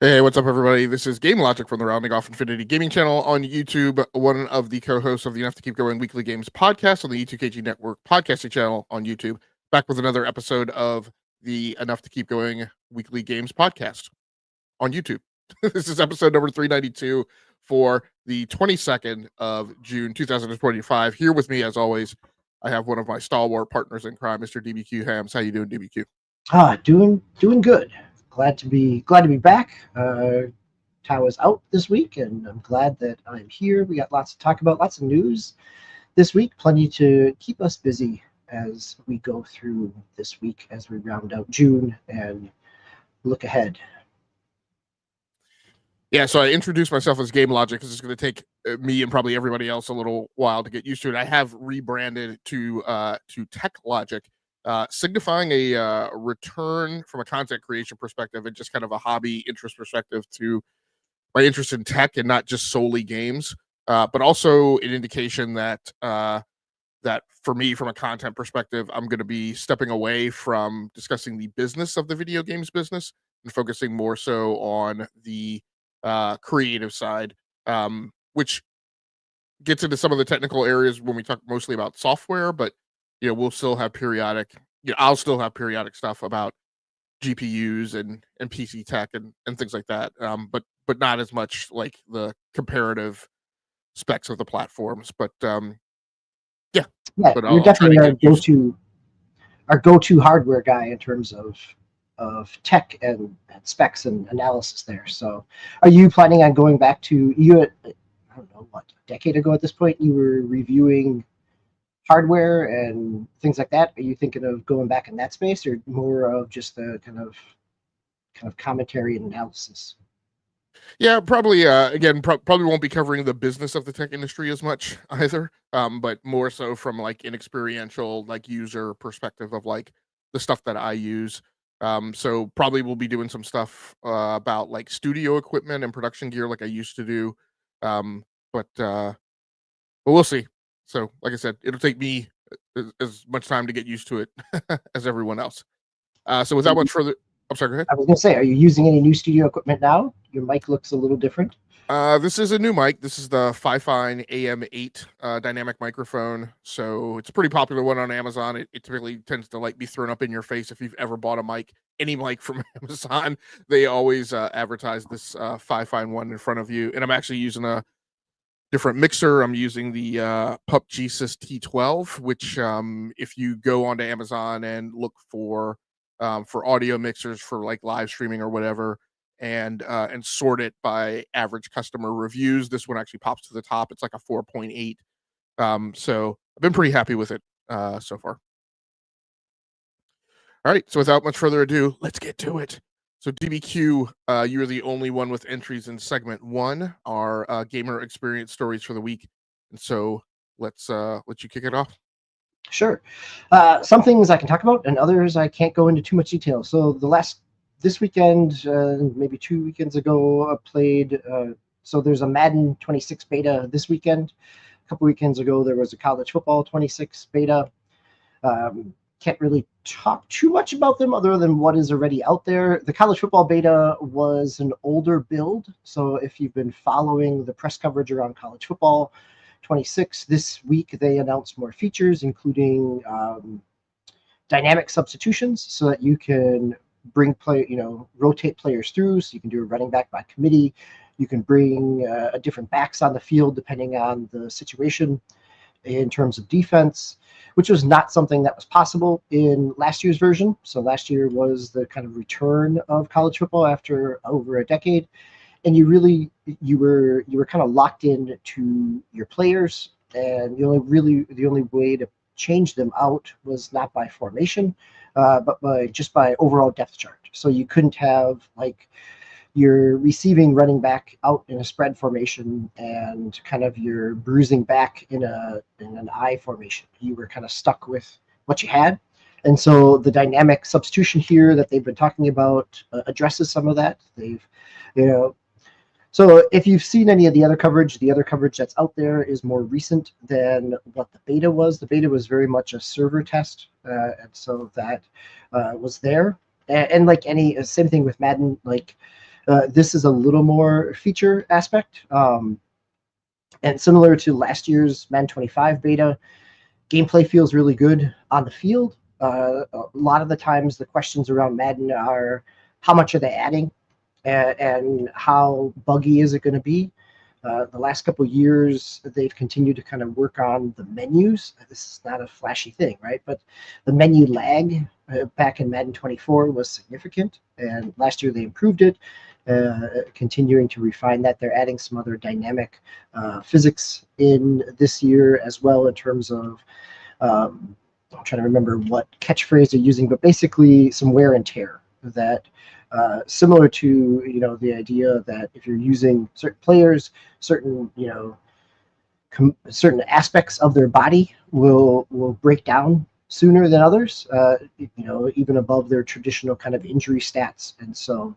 Hey, what's up, everybody? This is Game Logic from the Rounding Off Infinity Gaming channel on YouTube, one of the co-hosts of the Enough to Keep Going Weekly Games podcast on the E2KG Network podcasting channel on YouTube, back with another episode of the Enough to Keep Going Weekly Games podcast on YouTube. This is episode number 392 for the 22nd of June, 2025. Here with me, as always, I have one of my stalwart partners in crime, Mr. DBQ Hams. How you doing, DBQ? Doing good. Glad to be back. Tao is out this week, and I'm glad that I'm here. We got lots to talk about, lots of news this week, plenty to keep us busy as we go through this week as we round out June and look ahead. Yeah, so I introduced myself as Game Logic because it's going to take me and probably everybody else a little while to get used to it. I have rebranded to Tech Logic, signifying a return from a content creation perspective and just kind of a hobby interest perspective to my interest in tech and not just solely games, but also an indication that that for me, from a content perspective, I'm going to be stepping away from discussing the business of the video games business and focusing more so on the creative side, which gets into some of the technical areas when we talk mostly about software. But we'll still have periodic. I'll still have periodic stuff about GPUs and PC tech and things like that. But not as much like the comparative specs of the platforms. But yeah. But You're I'll try to definitely get our go-to hardware guy in terms of tech and specs and analysis there. So, are you planning on going back to you? I don't know what, a decade ago at this point, you were reviewing hardware and things like that. Are you thinking of going back in that space, or more of just the kind of commentary and analysis? Yeah, probably. Again, probably won't be covering the business of the tech industry as much either. But more so from like an experiential, like user perspective of like the stuff that I use. So probably we'll be doing some stuff about like studio equipment and production gear, like I used to do. Um, but we'll see. So, like I said, it'll take me as much time to get used to it as everyone else. So without much further, I'm sorry. Go ahead. I was going to say, are you using any new studio equipment now? Your mic looks a little different. This is a new mic. This is the Fifine AM8 dynamic microphone. So it's a pretty popular one on Amazon. It typically tends to like be thrown up in your face if you've ever bought a mic, any mic from Amazon. They always advertise this Fifine one in front of you. And I'm actually using a different mixer. I'm using the Pup Jesus T12, which if you go onto Amazon and look for audio mixers for like live streaming or whatever, and sort it by average customer reviews, this one actually pops to the top. It's like a 4.8. So I've been pretty happy with it so far. All right, so without much further ado, let's get to it. So DBQ, you're the only one with entries in segment 1, our gamer experience stories for the week. And so let's let you kick it off. Sure. Some things I can talk about, and others I can't go into too much detail. So this weekend, maybe 2 weekends ago, I played. So there's a Madden 26 beta this weekend. A couple weekends ago, there was a college football 26 beta. Can't really talk too much about them other than what is already out there. The college football beta was an older build. So if you've been following the press coverage around college football 26, this week they announced more features, including dynamic substitutions, so that you can rotate players through. So you can do a running back by committee. You can bring different backs on the field depending on the situation in terms of defense, which was not something that was possible in last year's version. So last year was the kind of return of college football after over a decade. And you were kind of locked in to your players, and the only way to change them out was not by formation, but by overall depth chart. So you couldn't have like your receiving running back out in a spread formation and kind of your bruising back in an I formation. You were kind of stuck with what you had. And so the dynamic substitution here that they've been talking about addresses some of that. So if you've seen any of the other coverage that's out there is more recent than what the beta was. The beta was very much a server test, and so that was there. And like same thing with Madden, like This is a little more feature aspect. And similar to last year's Madden 25 beta, gameplay feels really good on the field. A lot of the times the questions around Madden are how much are they adding, and how buggy is it going to be. The last couple of years, they've continued to kind of work on the menus. This is not a flashy thing, right? But the menu lag back in Madden 24 was significant, and last year they improved it, continuing to refine that. They're adding some other dynamic physics in this year as well, in terms of I'm trying to remember what catchphrase they're using, but basically some wear and tear that similar to the idea that if you're using certain players, certain certain aspects of their body will break down sooner than others, even above their traditional kind of injury stats, and so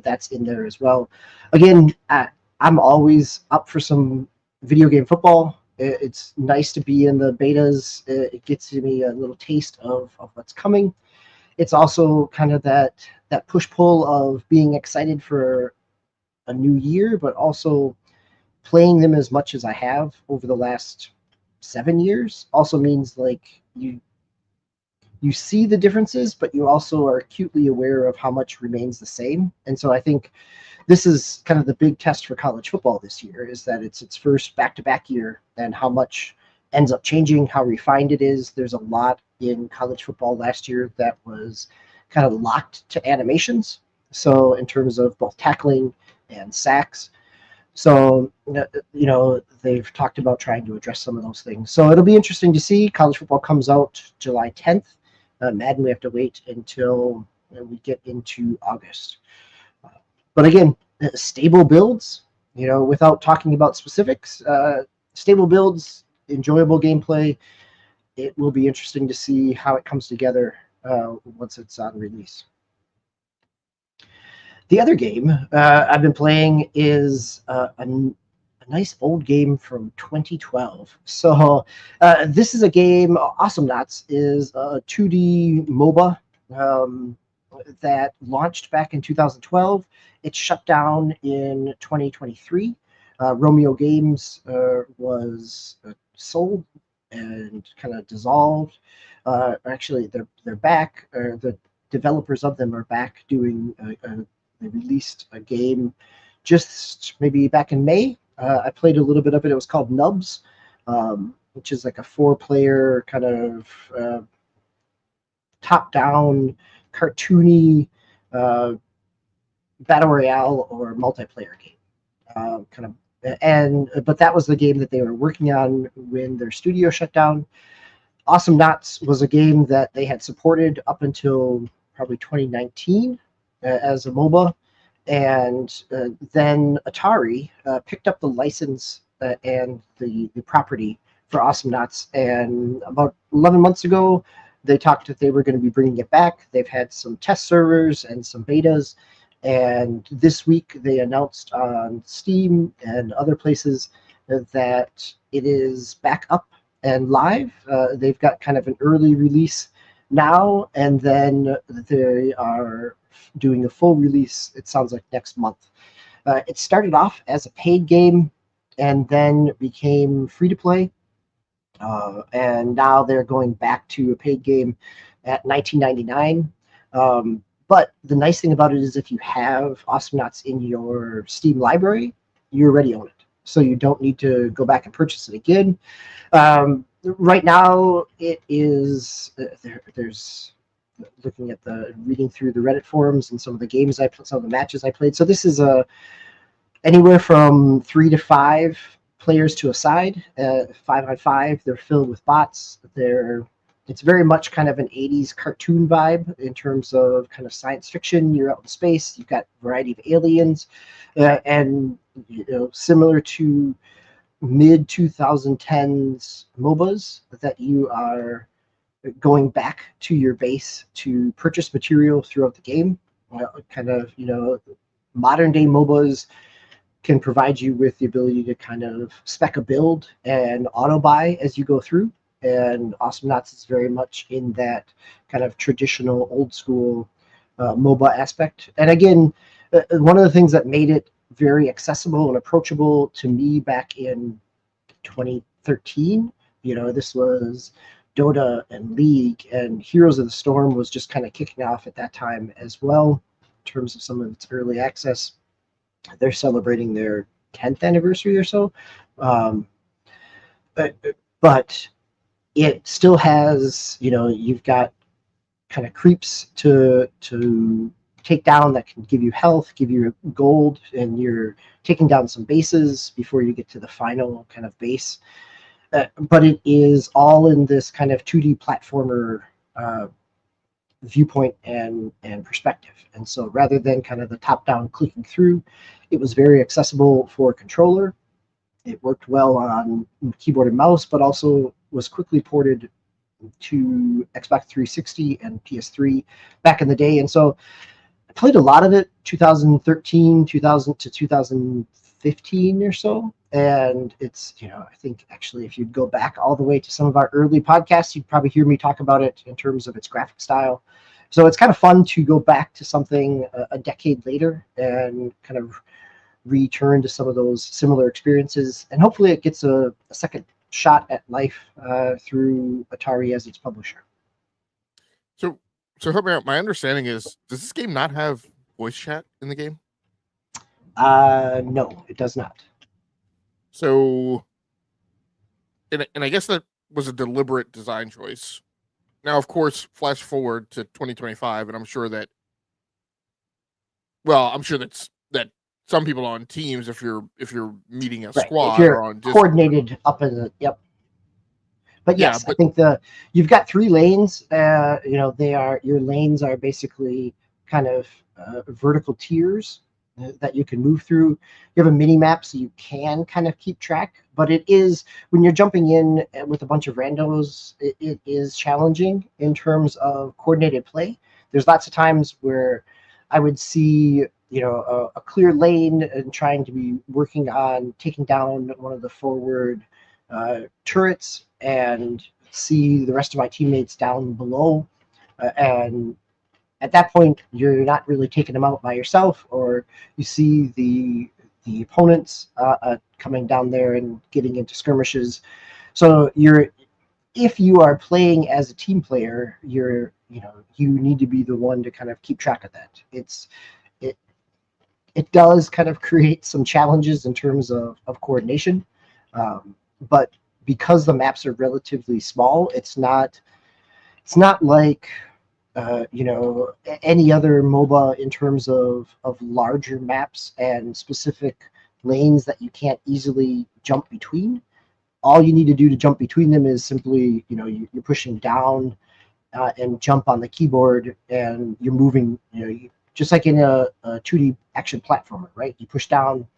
that's in there as well. Again, I'm always up for some video game football. It's nice to be in the betas. It gets me a little taste of what's coming. It's also kind of that push-pull of being excited for a new year, but also playing them as much as I have over the last 7 years also means like you see the differences, but you also are acutely aware of how much remains the same. And so I think this is kind of the big test for college football this year, is that it's its first back-to-back year, and how much ends up changing, how refined it is. There's a lot in college football last year that was kind of locked to animations. So in terms of both tackling and sacks. So, they've talked about trying to address some of those things. So it'll be interesting to see. College football comes out July 10th. Madden, we have to wait until we get into August. But again, stable builds, without talking about specifics, stable builds, enjoyable gameplay. It will be interesting to see how it comes together once it's on release. The other game I've been playing is a nice old game from 2012. So this is a game, Awesomenauts is a 2D MOBA that launched back in 2012. It shut down in 2023. Romeo Games was sold and kind of dissolved. Actually, they're back. The developers of them are back doing. They released a game just maybe back in May. I played a little bit of it. It was called Nubs, which is like a 4-player kind of top-down, cartoony battle royale or multiplayer game. But that was the game that they were working on when their studio shut down. Awesomenauts was a game that they had supported up until probably 2019 as a MOBA, and then Atari picked up the license and the property for Awesomenauts, and about 11 months ago they talked that they were going to be bringing it back. They've had some test servers and some betas, and this week they announced on Steam and other places that it is back up and live. They've got kind of an early release now, and then they are doing a full release, it sounds like, next month. It started off as a paid game and then became free to play. And now they're going back to a paid game at $19.99. But the nice thing about it is if you have Awesomenauts in your Steam library, you already own it. So you don't need to go back and purchase it again. Right now, it is, there's looking at reading through the Reddit forums and some of the games some of the matches I played. So this is anywhere from 3 to 5 players to a side, 5-on-5. They're filled with bots. It's very much kind of an 80s cartoon vibe in terms of kind of science fiction. You're out in space. You've got a variety of aliens, and similar to mid 2010s MOBAs, that you are going back to your base to purchase material throughout the game. Modern day MOBAs can provide you with the ability to kind of spec a build and auto buy as you go through. And Awesomenauts is very much in that kind of traditional old school MOBA aspect. And again, one of the things that made it very accessible and approachable to me back in 2013, this was Dota and League, and Heroes of the Storm was just kind of kicking off at that time as well in terms of some of its early access. They're celebrating their 10th anniversary or so. But it still has, you've got kind of creeps to take down that can give you health, give you gold, and you're taking down some bases before you get to the final kind of base. But it is all in this kind of 2D platformer viewpoint and perspective. And so rather than kind of the top-down clicking through, it was very accessible for a controller. It worked well on keyboard and mouse, but also was quickly ported to Xbox 360 and PS3 back in the day. And so I played a lot of it 2013, 2000 to 2015 or so. And it's, I think actually if you'd go back all the way to some of our early podcasts, you'd probably hear me talk about it in terms of its graphic style. So it's kind of fun to go back to something a decade later and kind of return to some of those similar experiences. And hopefully it gets a second shot at life through Atari as its publisher. So help me out. My understanding is, does this game not have voice chat in the game? No, it does not. So, and I guess that was a deliberate design choice. Now, of course, flash forward to 2025, and I'm sure that some people on teams, if you're meeting a squad, if you're or on Discord, coordinated up in the But yes, I think you've got 3 lanes. Your lanes are basically kind of vertical tiers that you can move through. You have a mini map, so you can kind of keep track. But it is, when you're jumping in with a bunch of randos, it is challenging in terms of coordinated play. There's lots of times where I would see a clear lane and trying to be working on taking down one of the forward turrets and see the rest of my teammates down below. And at that point, you're not really taking them out by yourself, or you see the opponents coming down there and getting into skirmishes. So if you are playing as a team player, you need to be the one to kind of keep track of that. It does kind of create some challenges in terms of coordination, but because the maps are relatively small, it's not like any other MOBA in terms of larger maps and specific lanes that you can't easily jump between. All you need to do to jump between them is simply, you're pushing down and jump on the keyboard, and you're moving, just like in a 2D action platformer, right? You push down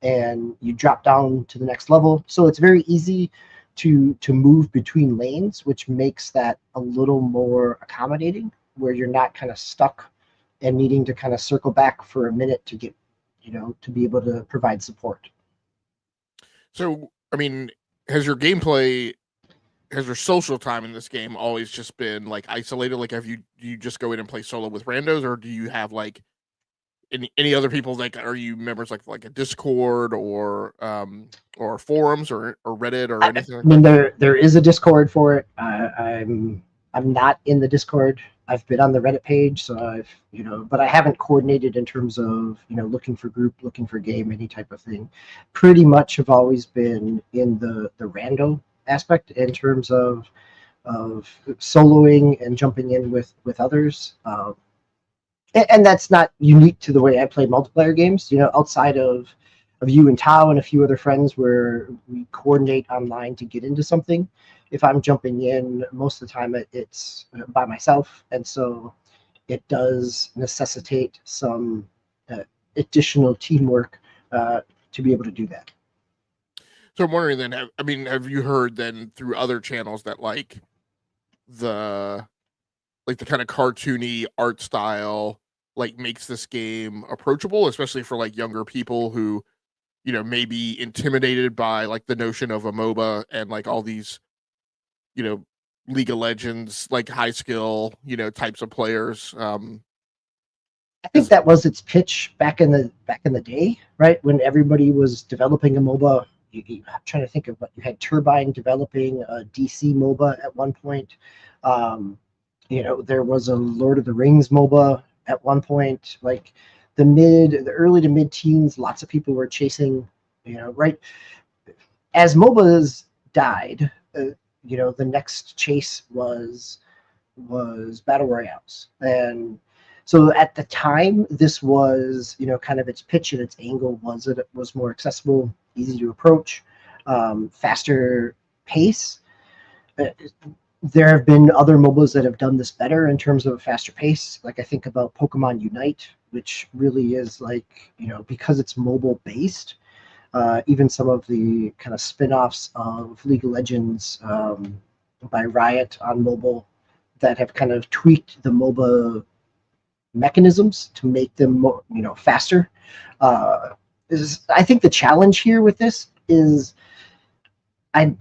and you drop down to the next level. So it's very easy to move between lanes, which makes that a little more accommodating, where you're not kind of stuck and needing to kind of circle back for a minute to get, to be able to provide support. So, I mean, has your social time in this game always just been like isolated? Like, do you just go in and play solo with randos, or do you have like any other people? Like, are you members like a Discord or forums or Reddit or anything like that? There is a Discord for it. I'm not in the Discord. I've been on the Reddit page, so but I haven't coordinated in terms of, looking for group, looking for game, any type of thing. Pretty much have always been in the rando aspect in terms of soloing and jumping in with others. And that's not unique to the way I play multiplayer games. Outside of you and Tao and a few other friends where we coordinate online to get into something, if I'm jumping in, most of the time it's by myself. And so it does necessitate some additional teamwork to be able to do that. So I'm wondering then, have you heard then through other channels that like the kind of cartoony art style like makes this game approachable, especially for like younger people who, may be intimidated by like the notion of a MOBA and like all these, League of Legends, like high skill, types of players. I think that was its pitch back in the day, right? When everybody was developing a MOBA. I'm trying to think of what you had. Turbine developing a DC MOBA at one point. There was a Lord of the Rings MOBA at one point. Like the early to mid teens, lots of people were chasing. Right as MOBAs died, the next chase was battle royales. And so at the time, this was, kind of its pitch and its angle was that it was more accessible, easy to approach, faster pace. There have been other MOBAs that have done this better in terms of a faster pace. Like I think about Pokemon Unite, which really is like, because it's mobile based, even some of the kind of spin-offs of League of Legends by Riot on mobile that have kind of tweaked the MOBA mechanisms to make them more, faster. I think the challenge here with this is I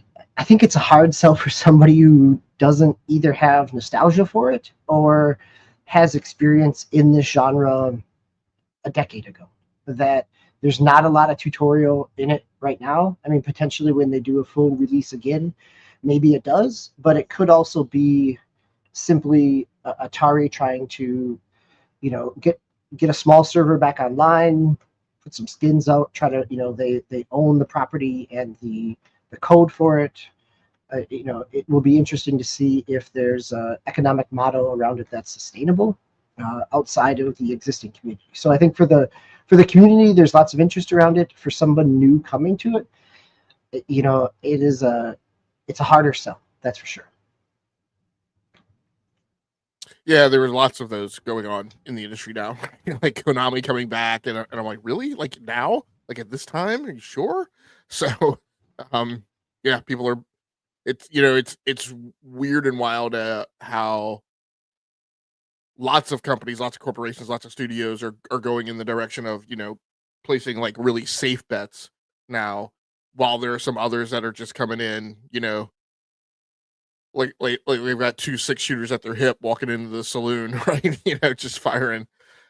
think it's a hard sell for somebody who doesn't either have nostalgia for it or has experience in this genre a decade ago. That there's not a lot of tutorial in it right now. I mean, potentially when they do a full release again, maybe it does, but it could also be simply Atari trying to, get a small server back online, put some skins out, try to, they own the property and the code for it. It will be interesting to see if there's an economic model around it that's sustainable outside of the existing community. So I think for the community, there's lots of interest around it. For someone new coming to it, it's a harder sell, that's for sure. Yeah, there were lots of those going on in the industry now. Like Konami coming back, and I'm like, really? Like now? Like at this time? Are you sure? So, yeah, people are. It's weird and wild how lots of companies, lots of corporations, lots of studios are going in the direction of placing like really safe bets now, while there are some others that are just coming in, like they've got 2 6-shooters at their hip walking into the saloon, right? Just firing.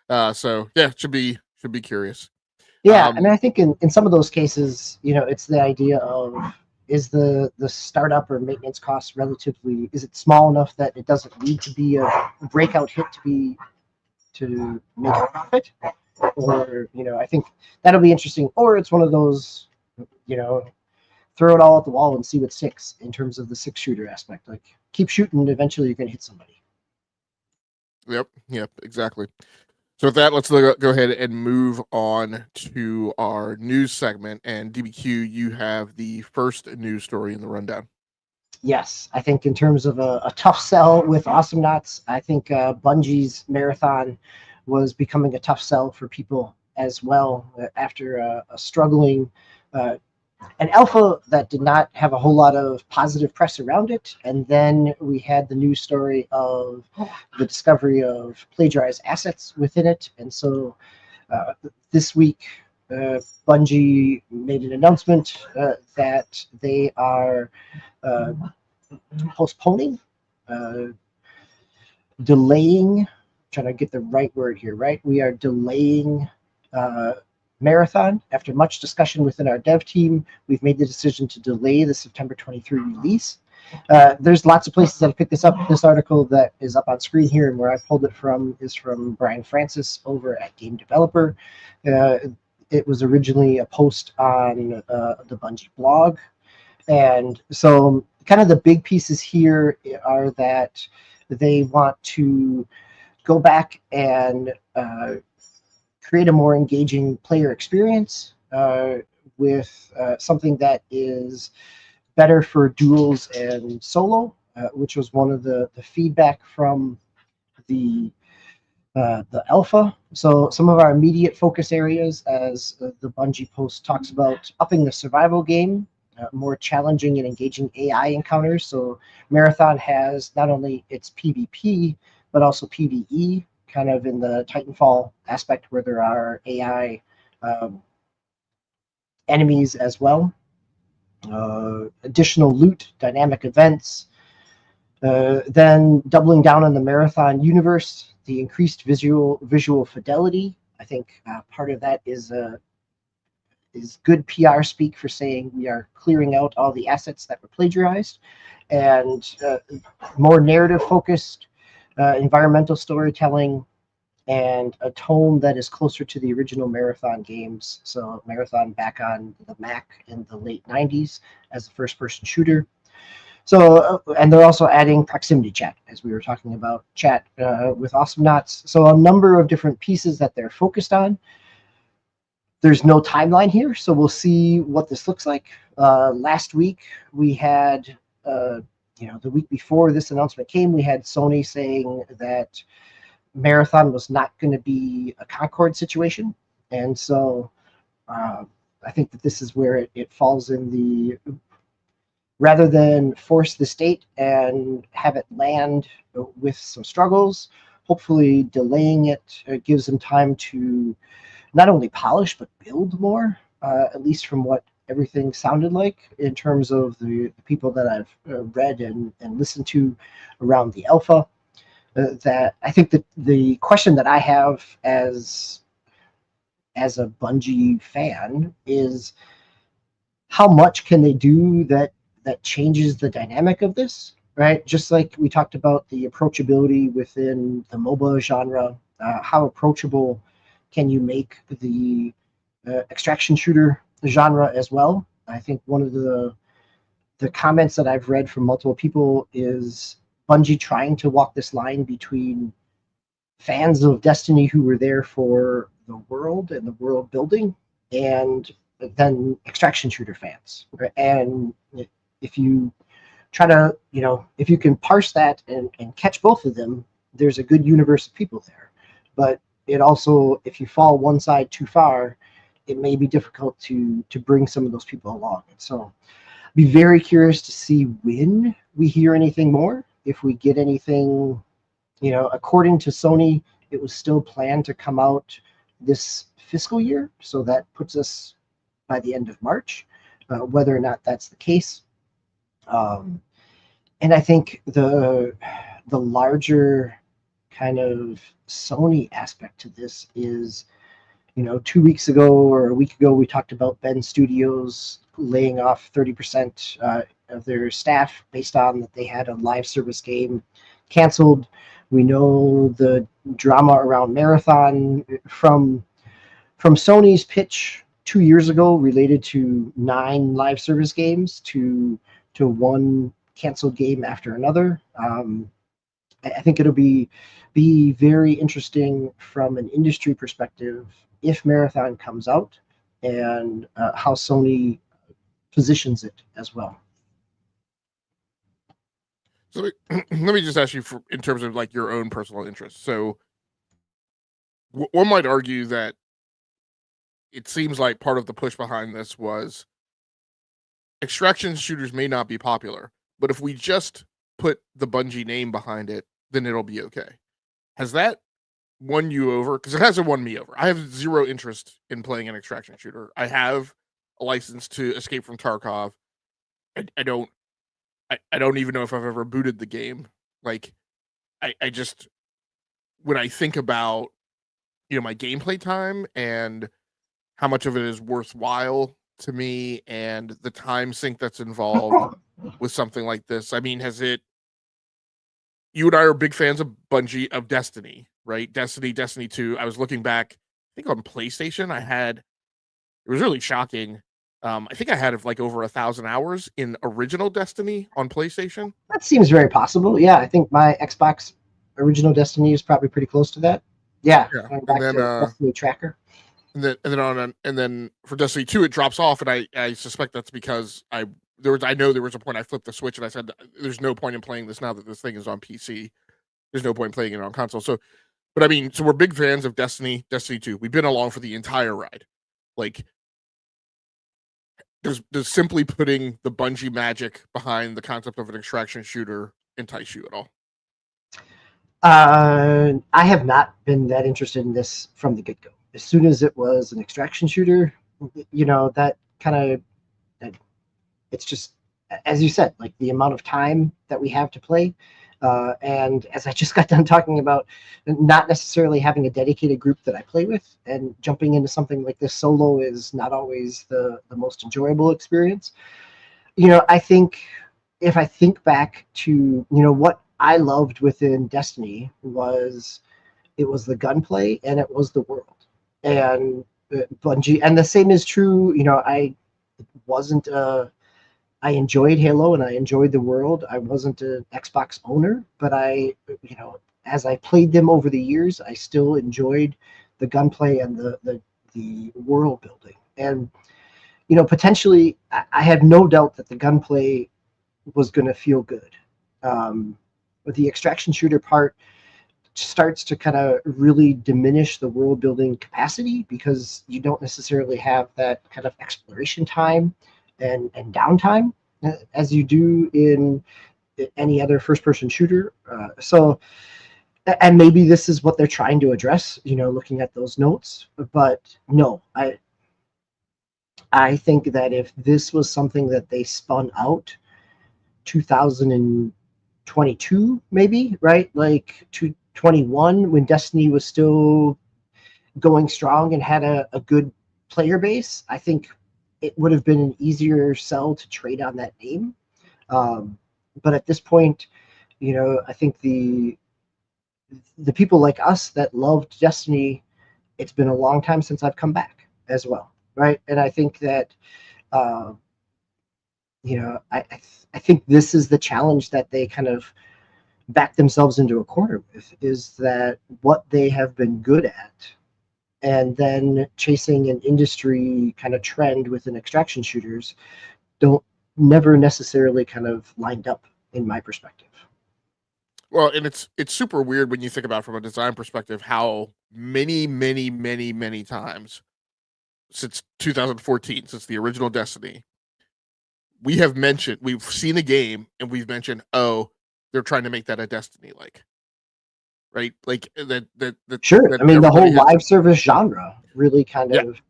So yeah, should be curious. Yeah, I mean, I think in some of those cases, it's the idea of is the startup or maintenance cost relatively, is it small enough that it doesn't need to be a breakout hit to make a profit? Or, I think that'll be interesting. Or it's one of those, throw it all at the wall and see what sticks in terms of the 6-shooter aspect. Like keep shooting, and eventually you're going to hit somebody. Yep, exactly. So with that, let's go ahead and move on to our news segment. And DBQ, you have the first news story in the rundown. Yes, I think in terms of a tough sell with Awesomenauts, I think Bungie's marathon was becoming a tough sell for people as well after a struggling an alpha that did not have a whole lot of positive press around it. And then we had the news story of the discovery of plagiarized assets within it. And so this week, Bungie made an announcement that they are postponing, delaying, trying to get the right word here, right? We are delaying Marathon. After much discussion within our dev team, we've made the decision to delay the September 23 release. There's lots of places that have picked this up. This article that is up on screen here and where I pulled it from is from Brian Francis over at Game Developer. It was originally a post on the Bungie blog. And so kind of the big pieces here are that they want to go back and create a more engaging player experience with something that is better for duels and solo, which was one of the feedback from the alpha. So some of our immediate focus areas, as the Bungie post talks about, upping the survival game, more challenging and engaging AI encounters. So Marathon has not only its PvP, but also PvE, kind of in the Titanfall aspect where there are AI enemies as well. Additional loot, dynamic events. Then doubling down on the Marathon universe, the increased visual fidelity. I think part of that is good PR speak for saying we are clearing out all the assets that were plagiarized, and more narrative focused environmental storytelling, and a tone that is closer to the original Marathon games. So Marathon back on the Mac in the late 90s as a first-person shooter. So, and they're also adding proximity chat, as we were talking about chat with Awesomenauts. So a number of different pieces that they're focused on. There's no timeline here, so we'll see what this looks like. Last week, we had, the week before this announcement came, we had Sony saying that Marathon was not going to be a Concord situation. And so I think that this is where it falls in the, rather than force the state and have it land with some struggles, hopefully delaying it gives them time to not only polish, but build more, at least from what everything sounded like in terms of the people that I've read and listened to around the alpha. That I think that the question that I have as a Bungie fan is, how much can they do that changes the dynamic of this, right? Just like we talked about the approachability within the MOBA genre, how approachable can you make the extraction shooter genre as well? I think one of the comments that I've read from multiple people is Bungie trying to walk this line between fans of Destiny who were there for the world and the world building, and then extraction shooter fans. And if you try to, if you can parse that and catch both of them, there's a good universe of people there. But it also, if you fall one side too far, it may be difficult to bring some of those people along. And so I'd be very curious to see when we hear anything more. If we get anything, according to Sony, it was still planned to come out this fiscal year. So that puts us by the end of March, whether or not that's the case. And I think the larger kind of Sony aspect to this is, 2 weeks ago or a week ago, we talked about Bend Studios laying off 30% of their staff based on that they had a live service game canceled. We know the drama around Marathon from Sony's pitch 2 years ago related to 9 live service games to one canceled game after another. I think it'll be very interesting from an industry perspective if Marathon comes out, and how Sony positions it as well. So let me just ask you, in terms of like your own personal interest. So one might argue that it seems like part of the push behind this was extraction shooters may not be popular, but if we just put the Bungie name behind it, then it'll be okay. Has that won you over? Because it hasn't won me over. I have zero interest in playing an extraction shooter. I have a license to Escape from Tarkov. I don't even know if I've ever booted the game. Like, I just, when I think about, my gameplay time and how much of it is worthwhile to me and the time sink that's involved with something like this. I mean, you and I are big fans of Bungie, of Destiny, right? Destiny 2. I was looking back, I think on PlayStation, it was really shocking. I think I had like over 1,000 hours in original Destiny on PlayStation. That seems very possible. Yeah, I think my Xbox original Destiny is probably pretty close to that. Yeah. And then Destiny tracker. And then for Destiny 2 it drops off, and I suspect that's because I know there was a point I flipped the switch and I said there's no point in playing this now that this thing is on PC. There's no point in playing it on console. So, but I mean, so we're big fans of Destiny 2. We've been along for the entire ride. Like, does simply putting the Bungie magic behind the concept of an extraction shooter entice you at all? I have not been that interested in this from the get-go. As soon as it was an extraction shooter, that kind of, it's just, as you said, like the amount of time that we have to play. And as I just got done talking about not necessarily having a dedicated group that I play with, and jumping into something like this solo is not always the most enjoyable experience. I think if I think back to, what I loved within Destiny was it was the gunplay and it was the world. And Bungie, and the same is true, I wasn't I enjoyed Halo and I enjoyed the world. I wasn't an Xbox owner, but as I played them over the years, I still enjoyed the gunplay and the world building. And potentially, I have no doubt that the gunplay was going to feel good. But the extraction shooter part starts to kind of really diminish the world building capacity because you don't necessarily have that kind of exploration time and downtime as you do in any other first person shooter. And maybe this is what they're trying to address, looking at those notes. But no, I think that if this was something that they spun out 2022, maybe, right? Like 2021, when Destiny was still going strong and had a good player base, I think it would have been an easier sell to trade on that name. But at this point, I think the people like us that loved Destiny, it's been a long time since I've come back as well, right? And I think that I think this is the challenge that they kind of back themselves into a corner with, is that what they have been good at, and then chasing an industry kind of trend within extraction shooters, never necessarily kind of lined up in my perspective. Well, and it's super weird when you think about it from a design perspective how many times since 2014, since the original Destiny, we've seen a game and we've mentioned, oh, they're trying to make that a Destiny like, right? Like that Sure. that I mean, the whole everybody has live service genre really kind of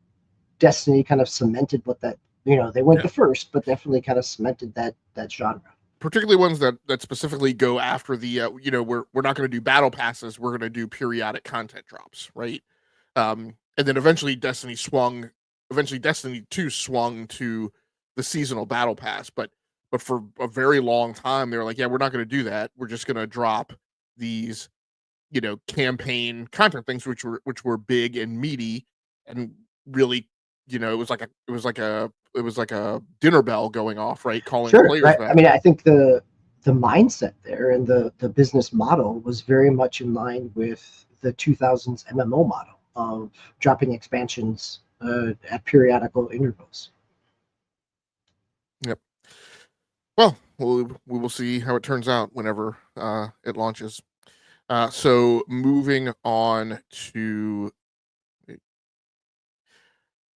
Destiny kind of cemented what that, they weren't the first, but definitely kind of cemented that genre. Particularly ones that specifically go after the we're not going to do battle passes, we're going to do periodic content drops, right? And then eventually Destiny 2 swung to the seasonal battle pass, but for a very long time they were like, yeah, we're not going to do that, we're just going to drop these campaign content things which were big and meaty and really, it was like a dinner bell going off, right? Calling Sure, players right. back. I mean, I think the mindset there and the business model was very much in line with the 2000s MMO model of dropping expansions at periodical intervals. Yep. Well, we will see how it turns out whenever it launches. So moving on to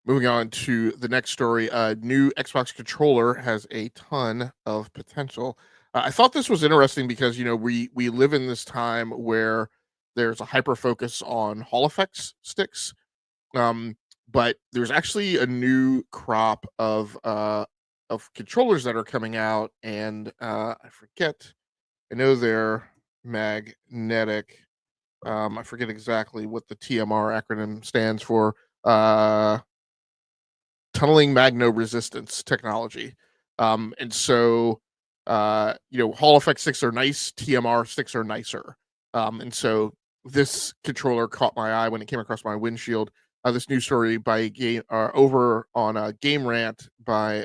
the next story. New Xbox controller has a ton of potential. I thought this was interesting because we live in this time where there's a hyper focus on Hall effects sticks, but there's actually a new crop of controllers that are coming out, and I forget. I know they're magnetic. I forget exactly what the TMR acronym stands for. Tunneling magno resistance technology. And so, Hall effect sticks are nice, TMR sticks are nicer. And so this controller caught my eye when it came across my windshield. This news story by game over on Game Rant by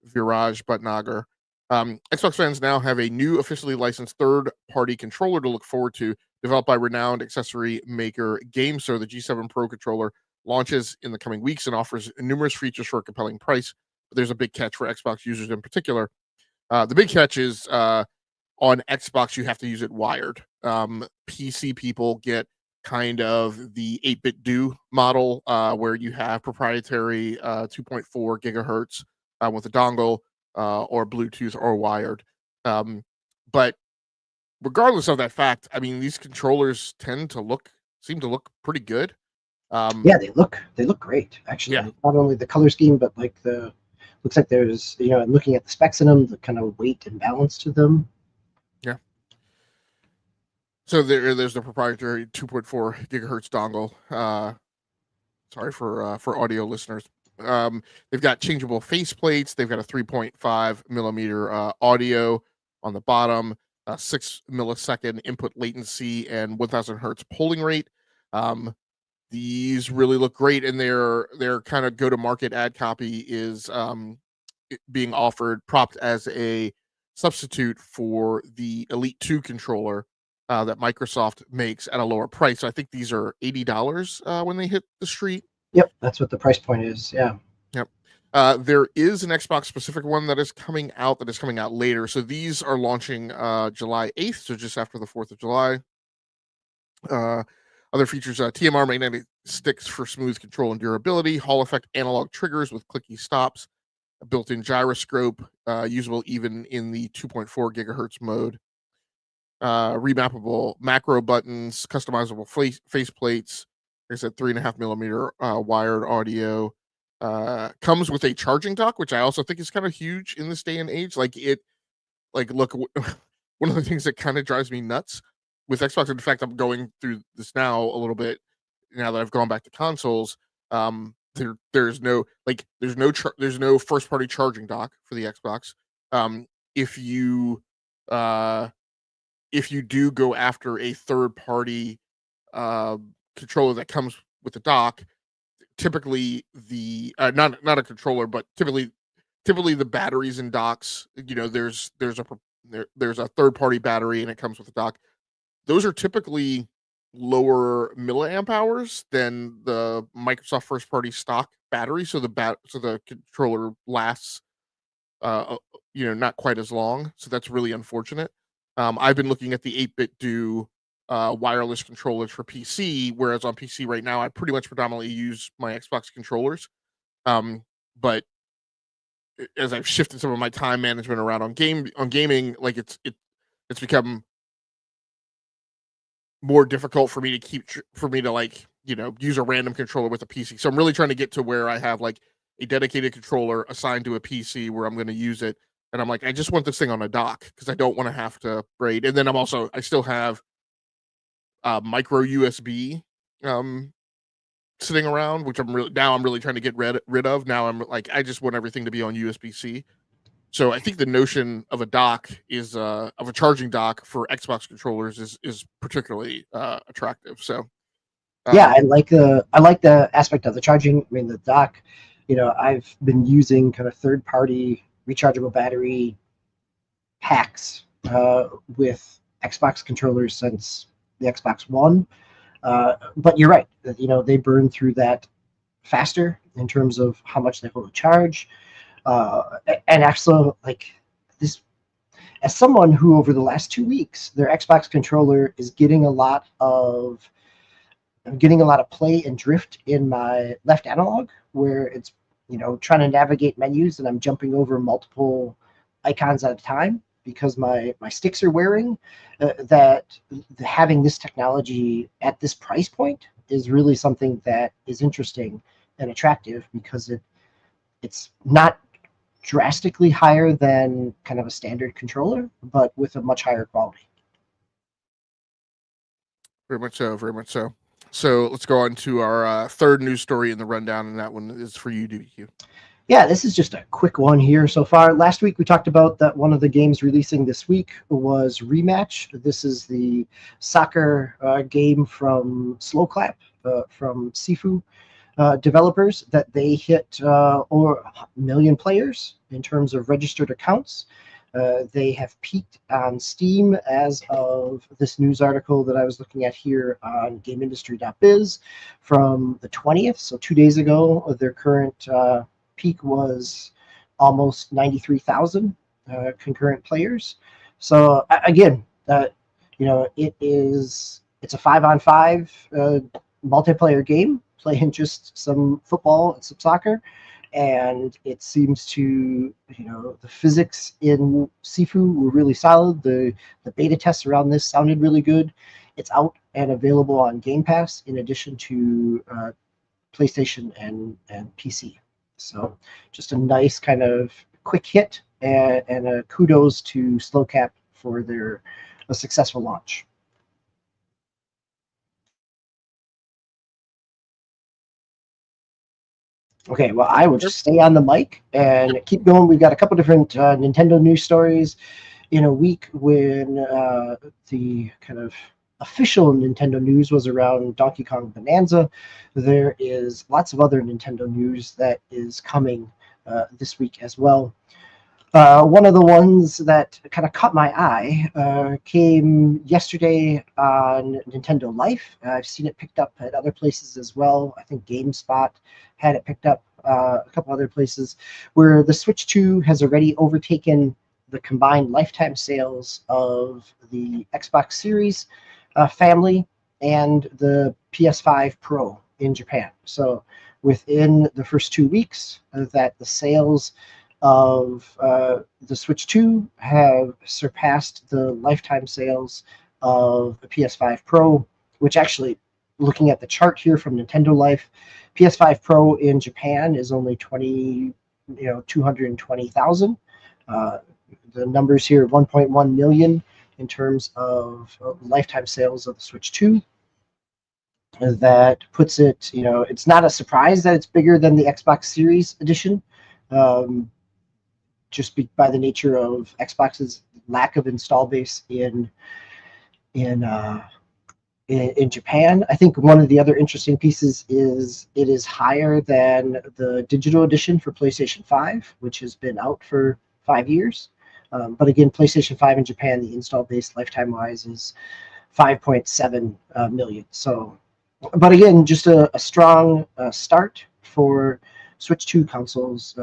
Viraj Bhatnagar. Xbox fans now have a new officially licensed third-party controller to look forward to, developed by renowned accessory maker GameSir. The G7 Pro controller launches in the coming weeks and offers numerous features for a compelling price. But there's a big catch for Xbox users in particular. The big catch is on Xbox, you have to use it wired. PC people get kind of the 8-bit do model where you have proprietary 2.4 gigahertz with a dongle or Bluetooth or wired. But regardless of that fact, I mean, these controllers seem to look pretty good. Yeah, they look great, actually. Yeah. Not only the color scheme, but like looks like there's, looking at the specs in them, the kind of weight and balance to them. Yeah. So there's the proprietary 2.4 gigahertz dongle. Sorry for audio listeners. They've got changeable face plates. They've got a 3.5 millimeter audio on the bottom, 6 millisecond input latency, and 1,000 hertz polling rate. These really look great, and their kind of go to market ad copy is being offered propped as a substitute for the Elite 2 controller that Microsoft makes at a lower price. So I think these are $80 when they hit the street. Yep, that's what the price point is. Yeah. Yep. There is an Xbox specific one that is coming out later. So these are launching July 8th, so just after the 4th of July. Other features, TMR magnetic sticks for smooth control and durability, Hall effect analog triggers with clicky stops, a built-in gyroscope, usable even in the 2.4 gigahertz mode, remappable macro buttons, customizable face plates. Like I said, 3.5 millimeter wired audio. Comes with a charging dock, which I also think is kind of huge in this day and age. Look, one of the things that kind of drives me nuts with Xbox, in fact, I'm going through this now a little bit now that I've gone back to consoles. There's no first party charging dock for the Xbox. If you do go after a third party controller that comes with the dock, typically the not a controller, but typically the batteries in docks, there's a third party battery and it comes with a dock. Those are typically lower milliamp hours than the Microsoft first party stock battery, so the controller lasts not quite as long. So that's really unfortunate. I've been looking at the 8-bit do wireless controllers for PC, whereas on PC right now I pretty much predominantly use my Xbox controllers. But as I've shifted some of my time management around on gaming, like it's become more difficult for me to use a random controller with a PC. So I'm really trying to get to where I have like a dedicated controller assigned to a PC where I'm going to use it. And I'm like, I just want this thing on a dock because I don't want to have to braid. And then I still have micro USB sitting around, which I'm really trying to get rid of. Now I'm like, I just want everything to be on USB-C. So I think the notion of a dock of a charging dock for Xbox controllers is particularly attractive. So yeah, I like the aspect of the charging. I mean, the dock. I've been using kind of third party rechargeable battery packs with Xbox controllers since the Xbox One. But you're right. They burn through that faster in terms of how much they hold a charge. And actually, like this, as someone who over the last 2 weeks, their Xbox controller is getting a lot of play and drift in my left analog, where it's trying to navigate menus and I'm jumping over multiple icons at a time because my sticks are wearing. That having this technology at this price point is really something that is interesting and attractive because it's not drastically higher than kind of a standard controller, but with a much higher quality. very much so, very much so. So let's go on to our third news story in the rundown, and that one is for you, DBQ. Yeah, this is just a quick one here so far. Last week we talked about that one of the games releasing this week was Rematch. This is the soccer game from Slow Clap, from Sifu developers, that they hit over 1 million players in terms of registered accounts. They have peaked on Steam as of this news article that I was looking at here on GameIndustry.biz from the 20th, so 2 days ago. Their current peak was almost 93,000 concurrent players. So again, it's a 5-on-5 multiplayer game, playing just some football and some soccer. And it seems to, the physics in Sifu were really solid. The beta tests around this sounded really good. It's out and available on Game Pass in addition to PlayStation and PC. So just a nice kind of quick hit and a kudos to SlowCap for a successful launch. Okay, well, I will just stay on the mic and keep going. We've got a couple different Nintendo news stories in a week when the kind of official Nintendo news was around Donkey Kong Bonanza. There is lots of other Nintendo news that is coming this week as well. One of the ones that kind of caught my eye came yesterday on Nintendo Life. I've seen it picked up at other places as well. I think GameSpot had it picked up a couple other places, where the Switch 2 has already overtaken the combined lifetime sales of the Xbox Series family and the PS5 Pro in Japan. So within the first 2 weeks, that the sales of the Switch 2 have surpassed the lifetime sales of the PS5 Pro, which actually, looking at the chart here from Nintendo Life, PS5 Pro in Japan is only 220,000. The numbers here, 1.1 million in terms of lifetime sales of the Switch 2. That puts it, it's not a surprise that it's bigger than the Xbox Series edition. Just by the nature of Xbox's lack of install base in Japan. I think one of the other interesting pieces is it is higher than the digital edition for PlayStation 5, which has been out for 5 years. But again, PlayStation 5 in Japan, the install base lifetime-wise is 5.7 million. So, but again, just a strong start for Switch 2 consoles.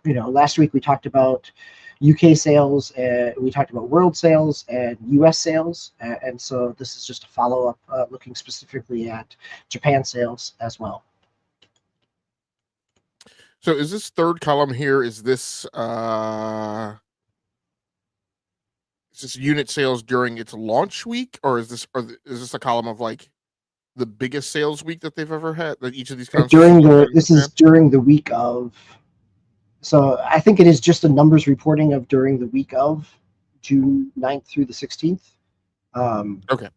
Last week we talked about UK sales, we talked about world sales and US sales, and so this is just a follow-up looking specifically at Japan sales as well. So is this third column here, is this unit sales during its launch week, or is this a column of like the biggest sales week that they've ever had, that each of these consoles this is during the week of. So I think it is just a numbers reporting of during the week of June 9th through the 16th. Okay.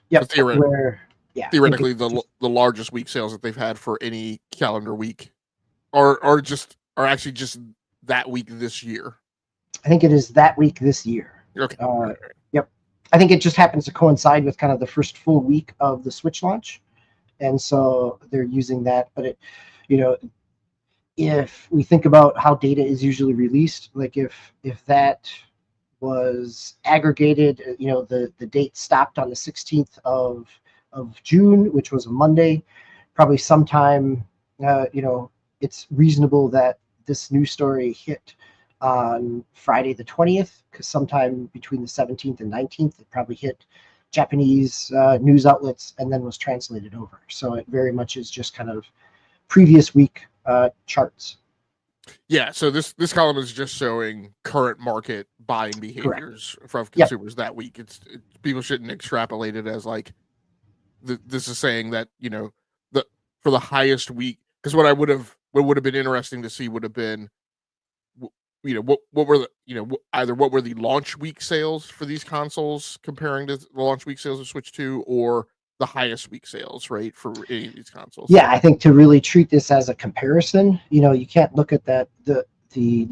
Yeah. So theoretically, the largest week sales that they've had for any calendar week, are actually just that week this year. I think it is that week this year. Okay. Yep. I think it just happens to coincide with kind of the first full week of the Switch launch, and so they're using that. But it, if we think about how data is usually released, like if that was aggregated, the date stopped on the 16th of June, which was a Monday, probably sometime, it's reasonable that this news story hit on Friday the 20th, because sometime between the 17th and 19th, it probably hit Japanese news outlets and then was translated over. So it very much is just kind of previous week charts. Yeah, so this column is just showing current market buying behaviors from consumers that week. People shouldn't extrapolate it as like this is saying that for the highest week, because what would have been interesting to see would have been what were the either what were the launch week sales for these consoles comparing to the launch week sales of Switch 2, or the highest week sales, right, for any of these consoles. Yeah, I think to really treat this as a comparison, you can't look at that. The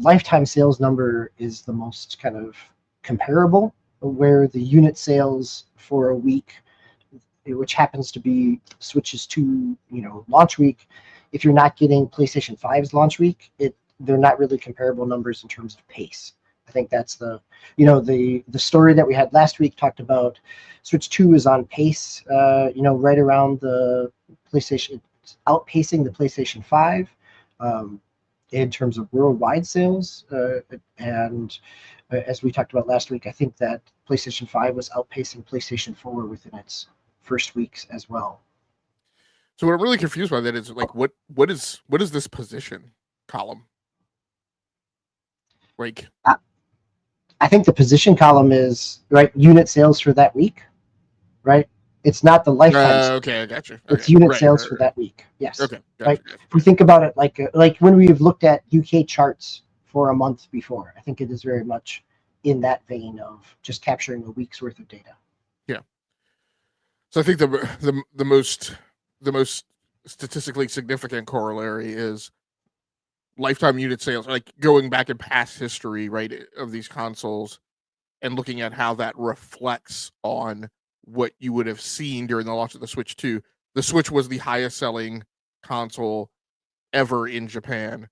lifetime sales number is the most kind of comparable, where the unit sales for a week, which happens to be Switch's 2, launch week, if you're not getting PlayStation 5's launch week, they're not really comparable numbers in terms of pace. I think that's the story that we had last week talked about. Switch 2 is on pace, right around the PlayStation, outpacing the PlayStation 5 in terms of worldwide sales. And as we talked about last week, I think that PlayStation 5 was outpacing PlayStation 4 within its first weeks as well. So what I'm really confused by that is like, what is this position column? Like, I think the position column is unit sales for that week, right? It's not the lifetime. Okay, I got you. It's unit sales for that week. Yes. Okay. Gotcha. If we think about it like when we've looked at UK charts for a month before, I think it is very much in that vein of just capturing a week's worth of data. Yeah. So I think the most statistically significant corollary is lifetime unit sales, like going back in past history, right, of these consoles and looking at how that reflects on what you would have seen during the launch of the Switch 2. The Switch was the highest selling console ever in Japan.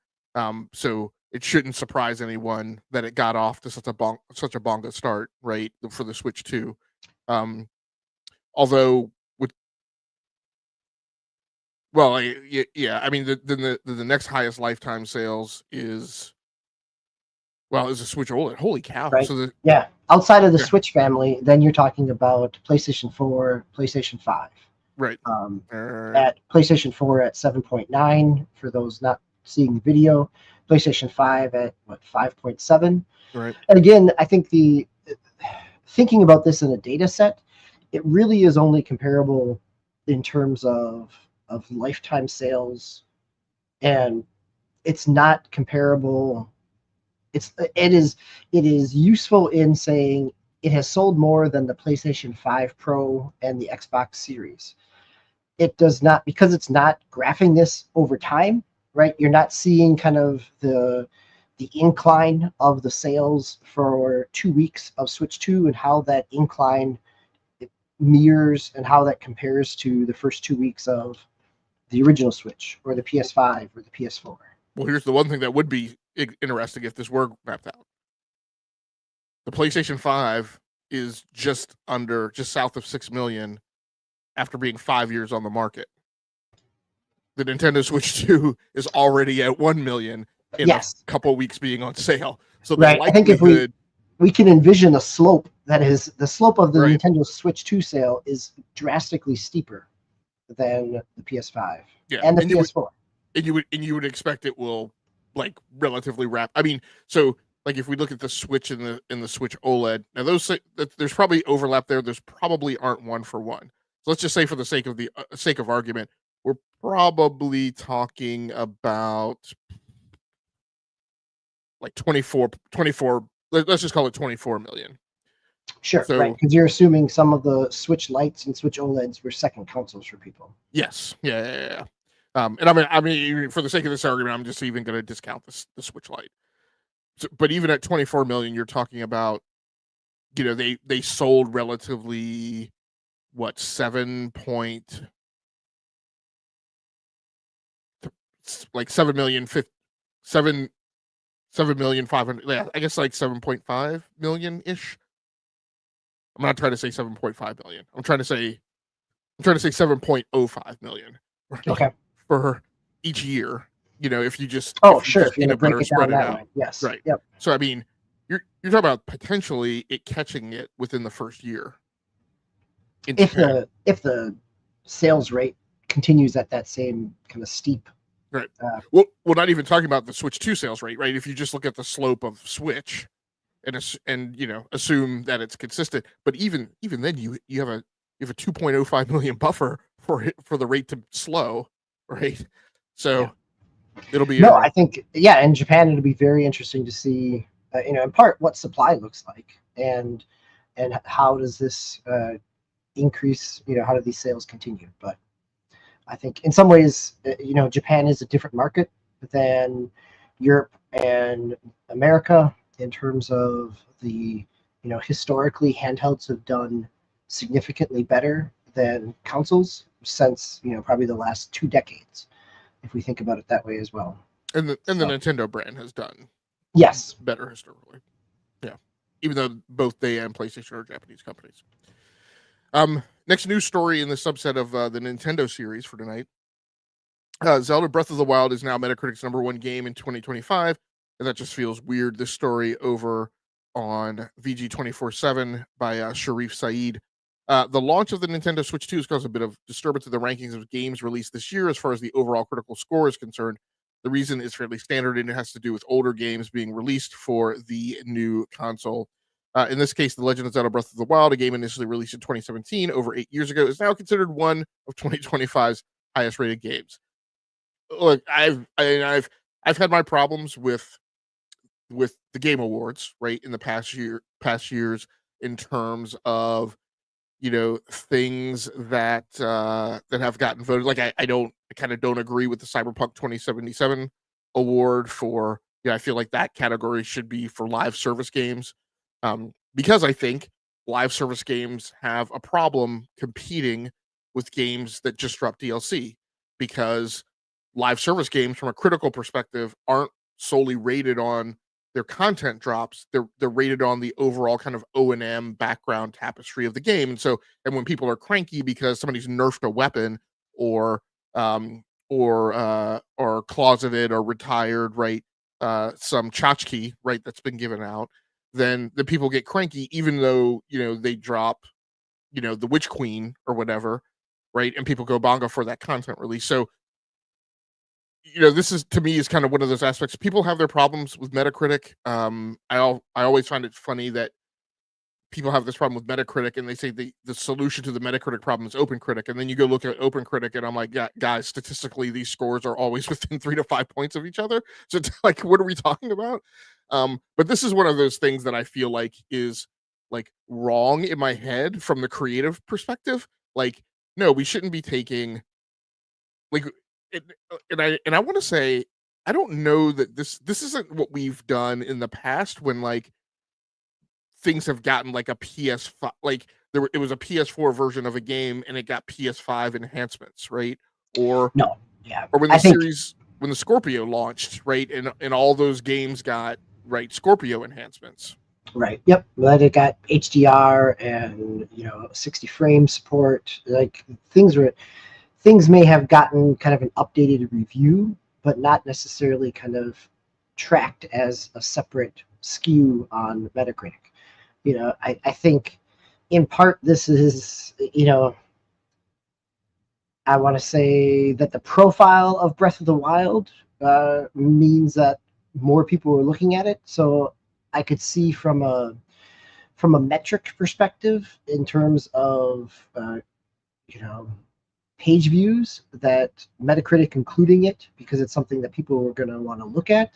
So it shouldn't surprise anyone that it got off to such a bonga start, right, for the Switch 2. Although with well, yeah, I mean the next highest lifetime sales is a Switch OLED. Holy cow! right? So Yeah. Outside of the yeah, Switch family, then you're talking about PlayStation 4, PlayStation 5. right. At PlayStation 4 at 7.9 for those not seeing the video, PlayStation 5 at what 5.7. Right. And again, I think thinking about this in a data set, it really is only comparable in terms of lifetime sales, and it's not comparable. It is useful in saying it has sold more than the PlayStation 5 Pro and the Xbox Series. It does not, because it's not graphing this over time, right? You're not seeing kind of the incline of the sales for 2 weeks of Switch 2 and how that incline mirrors and how that compares to the first 2 weeks of the original Switch or the PS5 or the PS4. Well, here's the one thing that would be interesting if this were mapped out. The PlayStation 5 is just south of 6 million after being 5 years on the market. The Nintendo Switch 2 is already at 1 million in a couple weeks being on sale. So the I think if we can envision a slope that is the slope of the Nintendo Switch 2 sale is drastically steeper than the PS5 and the PS4. You would expect it will like relatively I mean, so like if we look at the Switch and the Switch OLED, now there's probably overlap there. There's probably aren't one for one. So let's just say for the sake of argument, we're probably talking about like 24. Let's just call it 24 million. Sure, right, because you're assuming some of the Switch Lites and Switch OLEDs were second consoles for people. Yes, yeah. And I mean, for the sake of this argument, I'm just even going to discount the Switch Lite. So, but even at 24 million, you're talking about, they sold relatively what 7 million 7,500,000. Yeah, I guess like 7.5 million ish. I'm not trying to say 7.5 million. I'm trying to say 7.05 million. Right? Okay. For each year, if you just if you break it down that way. Yes. Right. Yep. So I mean, you're talking about potentially it catching it within the first year. If the sales rate continues at that same kind of steep. Right. Well, not even talking about the Switch 2 sales rate, right? If you just look at the slope of Switch and assume that it's consistent, but even then you have a 2.05 million buffer for the rate to slow, right? So it'll be I think in Japan it'll be very interesting to see in part what supply looks like and how does this increase, how do these sales continue. But I think in some ways Japan is a different market than Europe and America in terms of the historically handhelds have done significantly better than consoles since probably the last 2 decades, if we think about it that way as well. And the Nintendo brand has done better historically. Yeah. Even though both they and PlayStation are Japanese companies. Next news story in the subset of the Nintendo series for tonight. Zelda Breath of the Wild is now Metacritic's #1 game in 2025, and that just feels weird. This story over on VG 24/7 by Sharif Saeed. The launch of the Nintendo Switch 2 has caused a bit of disturbance in the rankings of games released this year as far as the overall critical score is concerned. The reason is fairly standard, and it has to do with older games being released for the new console. In this case, The Legend of Zelda Breath of the Wild, a game initially released in 2017, over 8 years ago, is now considered one of 2025's highest rated games. Look, I've had my problems with the Game Awards, right, in the past years in terms of things that have gotten voted. Like I kind of don't agree with the Cyberpunk 2077 award for, I feel like that category should be for live service games, because I think live service games have a problem competing with games that just drop DLC, because live service games from a critical perspective aren't solely rated on their content drops. They're rated on the overall kind of O&M background tapestry of the game. And when people are cranky because somebody's nerfed a weapon, or or closeted or retired, right, some tchotchke, right, that's been given out, then the people get cranky, even though they drop the Witch Queen or whatever, right, and people go bongo for that content release. So this is, to me, is kind of one of those aspects. People have their problems with Metacritic. I always find it funny that people have this problem with Metacritic, and they say the solution to the Metacritic problem is OpenCritic, and then you go look at OpenCritic, and I'm like, yeah, guys, statistically, these scores are always within 3 to 5 points of each other. So it's like, what are we talking about? But this is one of those things that I feel like is like wrong in my head from the creative perspective. Like, no, we shouldn't be taking like it, and I want to say, I don't know that this isn't what we've done in the past when like things have gotten like a PS5, like it was a PS4 version of a game and it got PS5 enhancements, right? Or No, yeah, or when I the think series when the Scorpio launched, right? And all those games got, right, Scorpio enhancements. right. Yep, but it got HDR and 60 frame support. Like things may have gotten kind of an updated review, but not necessarily kind of tracked as a separate SKU on Metacritic. I think in part this is, I want to say that the profile of Breath of the Wild means that more people are looking at it. So I could see from a metric perspective, in terms of page views, that Metacritic including it because it's something that people are going to want to look at.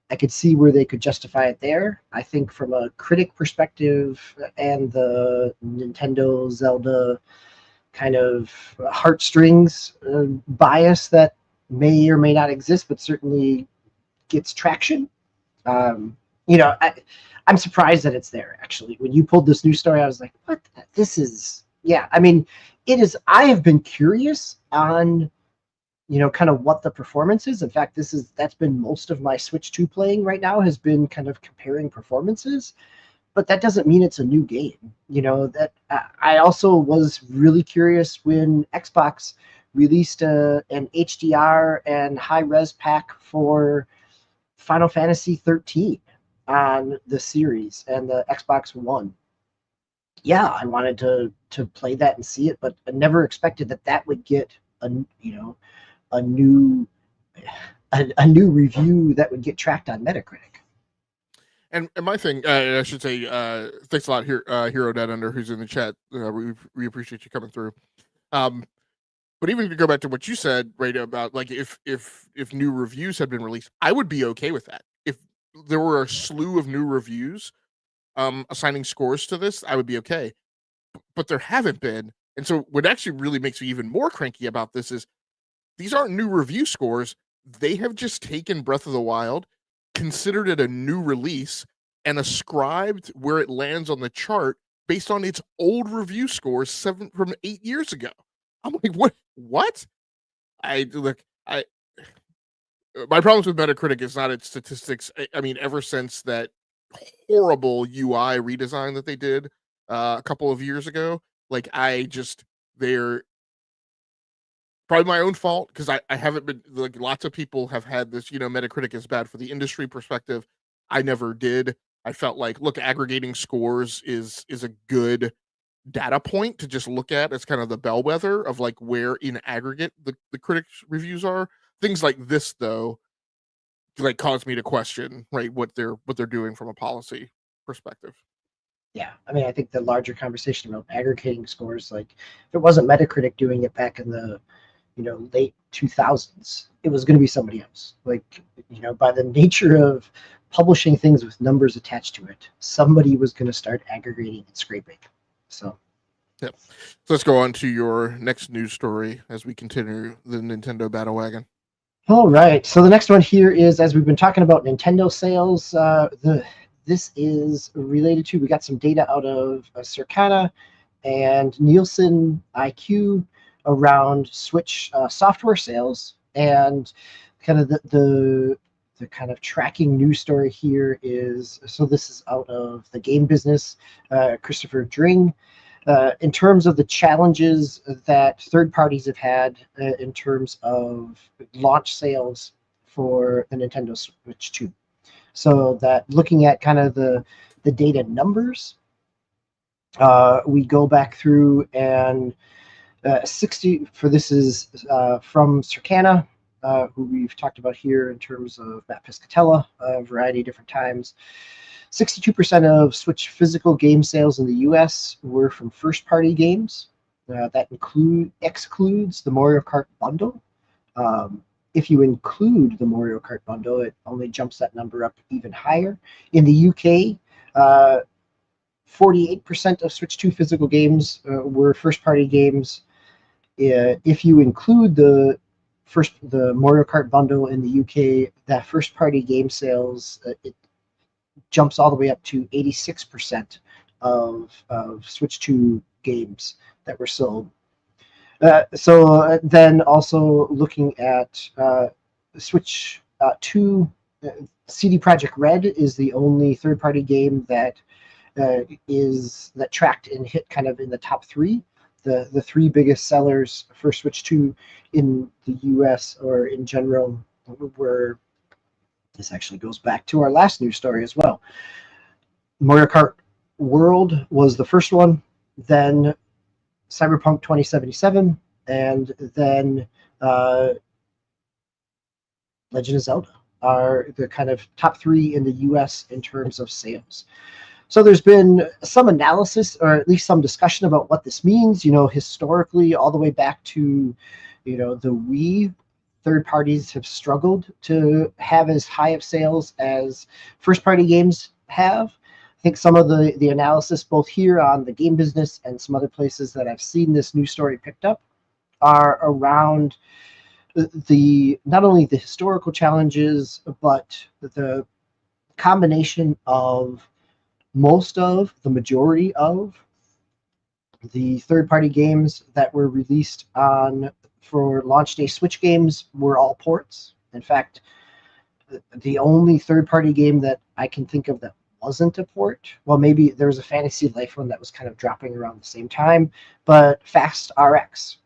I could see where they could justify it there. I think from a critic perspective and the Nintendo Zelda kind of heartstrings bias that may or may not exist, but certainly gets traction. I'm surprised that it's there, actually. When you pulled this news story, I was like, what? This is, yeah. I mean, it is. I have been curious on kind of what the performance is. In fact, that's been most of my Switch 2 playing right now, has been kind of comparing performances, but that doesn't mean it's a new game. That I also was really curious when Xbox released an HDR and high res pack for Final Fantasy 13 on the series and the Xbox One. Yeah, I wanted to play that and see it, but I never expected that would get a new review that would get tracked on Metacritic. And my thing, I should say, thanks a lot, Hero Dead Under, who's in the chat. We appreciate you coming through. But even if you go back to what you said, right, about like if new reviews had been released, I would be okay with that. If there were a slew of new reviews assigning scores to this, I would be okay. But there haven't been. And so what actually really makes me even more cranky about this is these aren't new review scores. They have just taken Breath of the Wild, considered it a new release, and ascribed where it lands on the chart based on its old review scores from 8 years ago. I'm like, what? My problems with Metacritic is not its statistics. I mean, ever since that horrible UI redesign that they did a couple of years ago, like they're probably my own fault, because I haven't been, like, lots of people have had this, Metacritic is bad for the industry perspective. I never did. I felt like, look, aggregating scores is a good data point to just look at as kind of the bellwether of like where in aggregate the critics reviews are. Things like this, though, like, cause me to question, right, what they're doing from a policy perspective. Yeah, I mean, I think the larger conversation about aggregating scores, like if it wasn't Metacritic doing it back in the late 2000s, it was going to be somebody else. Like, by the nature of publishing things with numbers attached to it, somebody was going to start aggregating and scraping. So, yep. So let's go on to your next news story as we continue the Nintendo battle wagon. All right, so the next one here is, as we've been talking about Nintendo sales, this is related to, we got some data out of Circana and Nielsen IQ around Switch software sales, and kind of the kind of tracking news story here is, so this is out of the game business, Christopher Dring. In terms of the challenges that third parties have had in terms of launch sales for the Nintendo Switch 2. So that looking at kind of the data numbers, we go back through and 60, for this is from Circana, who we've talked about here in terms of Matt Piscatella a variety of different times. 62% of Switch physical game sales in the US were from first-party games. That excludes the Mario Kart bundle. If you include the Mario Kart bundle, it only jumps that number up even higher. In the UK, 48% of Switch 2 physical games were first-party games. If you include the Mario Kart bundle in the UK, that first-party game sales, it jumps all the way up to 86% of Switch 2 games that were sold. So then also looking at Switch 2, CD Projekt Red is the only third-party game that tracked and hit kind of in the top three. The three biggest sellers for Switch 2 in the US or in general were, this actually goes back to our last news story as well. Mario Kart World was the first one, then Cyberpunk 2077, and then Legend of Zelda are the kind of top three in the US in terms of sales. So there's been some analysis, or at least some discussion about what this means, historically, all the way back to, the Wii. Third parties have struggled to have as high of sales as first-party games have. I think some of the analysis, both here on the game business and some other places that I've seen this news story picked up, are around not only the historical challenges, but the combination of the majority of the third-party games that were released for launch day Switch games were all ports. In fact, the only third-party game that I can think of that wasn't a port, well, maybe there was a Fantasy Life one that was kind of dropping around the same time, but Fast RX,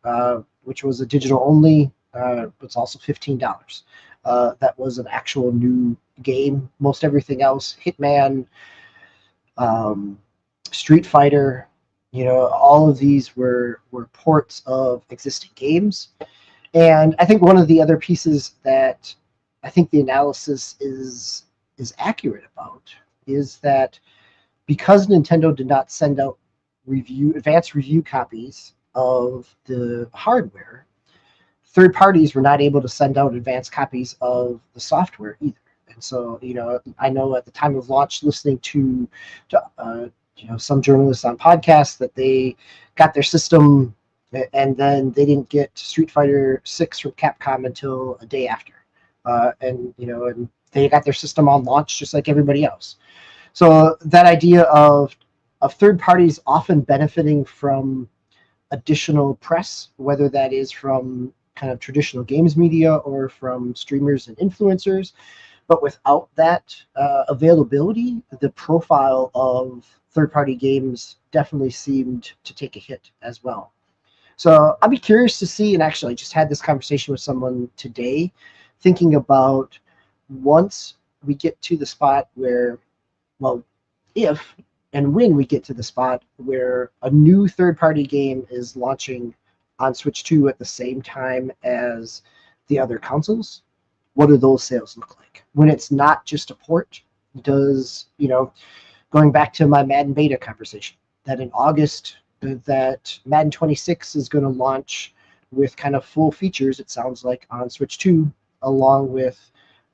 which was a digital only, it's also $15. That was an actual new game. Most everything else, Hitman, Street Fighter, all of these were ports of existing games. And I think one of the other pieces that I think the analysis is accurate about is that because Nintendo did not send out advanced review copies of the hardware, third parties were not able to send out advanced copies of the software either. And so, I know at the time of launch, listening to some journalists on podcasts, that they got their system and then they didn't get Street Fighter 6 from Capcom until a day after. And they got their system on launch just like everybody else. So that idea of third parties often benefiting from additional press, whether that is from kind of traditional games media or from streamers and influencers, but without that availability, the profile of third-party games definitely seemed to take a hit as well. So I'll be curious to see, and actually I just had this conversation with someone today, thinking about once we get to the spot where, well, if and when we get to the spot where a new third-party game is launching on Switch 2 at the same time as the other consoles, what do those sales look like? When it's not just a port, going back to my Madden beta conversation, that in August, that Madden 26 is going to launch with kind of full features, it sounds like, on Switch 2, along with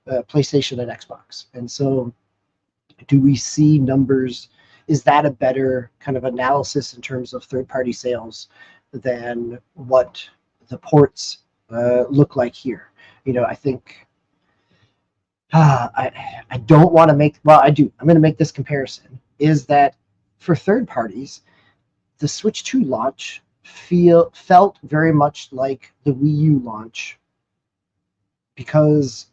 PlayStation and Xbox. And so do we see numbers? Is that a better kind of analysis in terms of third-party sales than what the ports look like here? I think I don't want to make, well, I do. I'm going to make this comparison, is that for third parties, the Switch 2 launch felt very much like the Wii U launch, because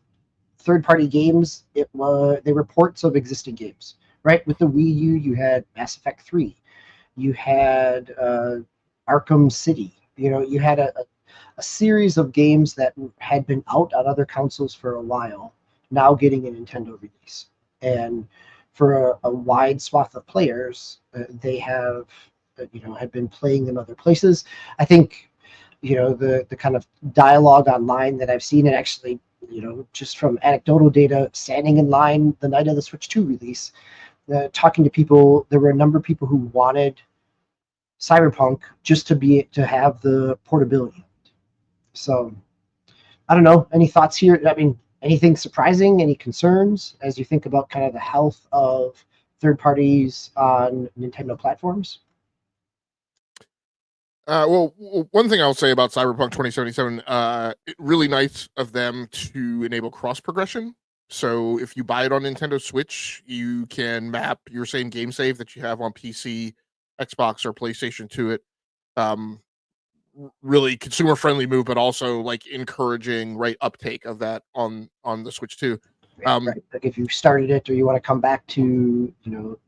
third-party games, they were ports of existing games, right? With the Wii U, you had Mass Effect 3, you had Arkham City, you had a series of games that had been out on other consoles for a while, now getting a Nintendo release. And for a wide swath of players, they have, had been playing them other places. I think, the kind of dialogue online that I've seen, and actually, just from anecdotal data, standing in line the night of the Switch 2 release, talking to people, there were a number of people who wanted Cyberpunk just to have the portability. So I don't know. Any thoughts here? I mean, anything surprising? Any concerns as you think about kind of the health of third parties on Nintendo platforms? Well, one thing I'll say about Cyberpunk 2077, really nice of them to enable cross progression. So if you buy it on Nintendo Switch, you can map your same game save that you have on PC, Xbox, or PlayStation to it. Really consumer friendly move, but also like encouraging uptake of that on the Switch too. Right. Like if you started it or you want to come back to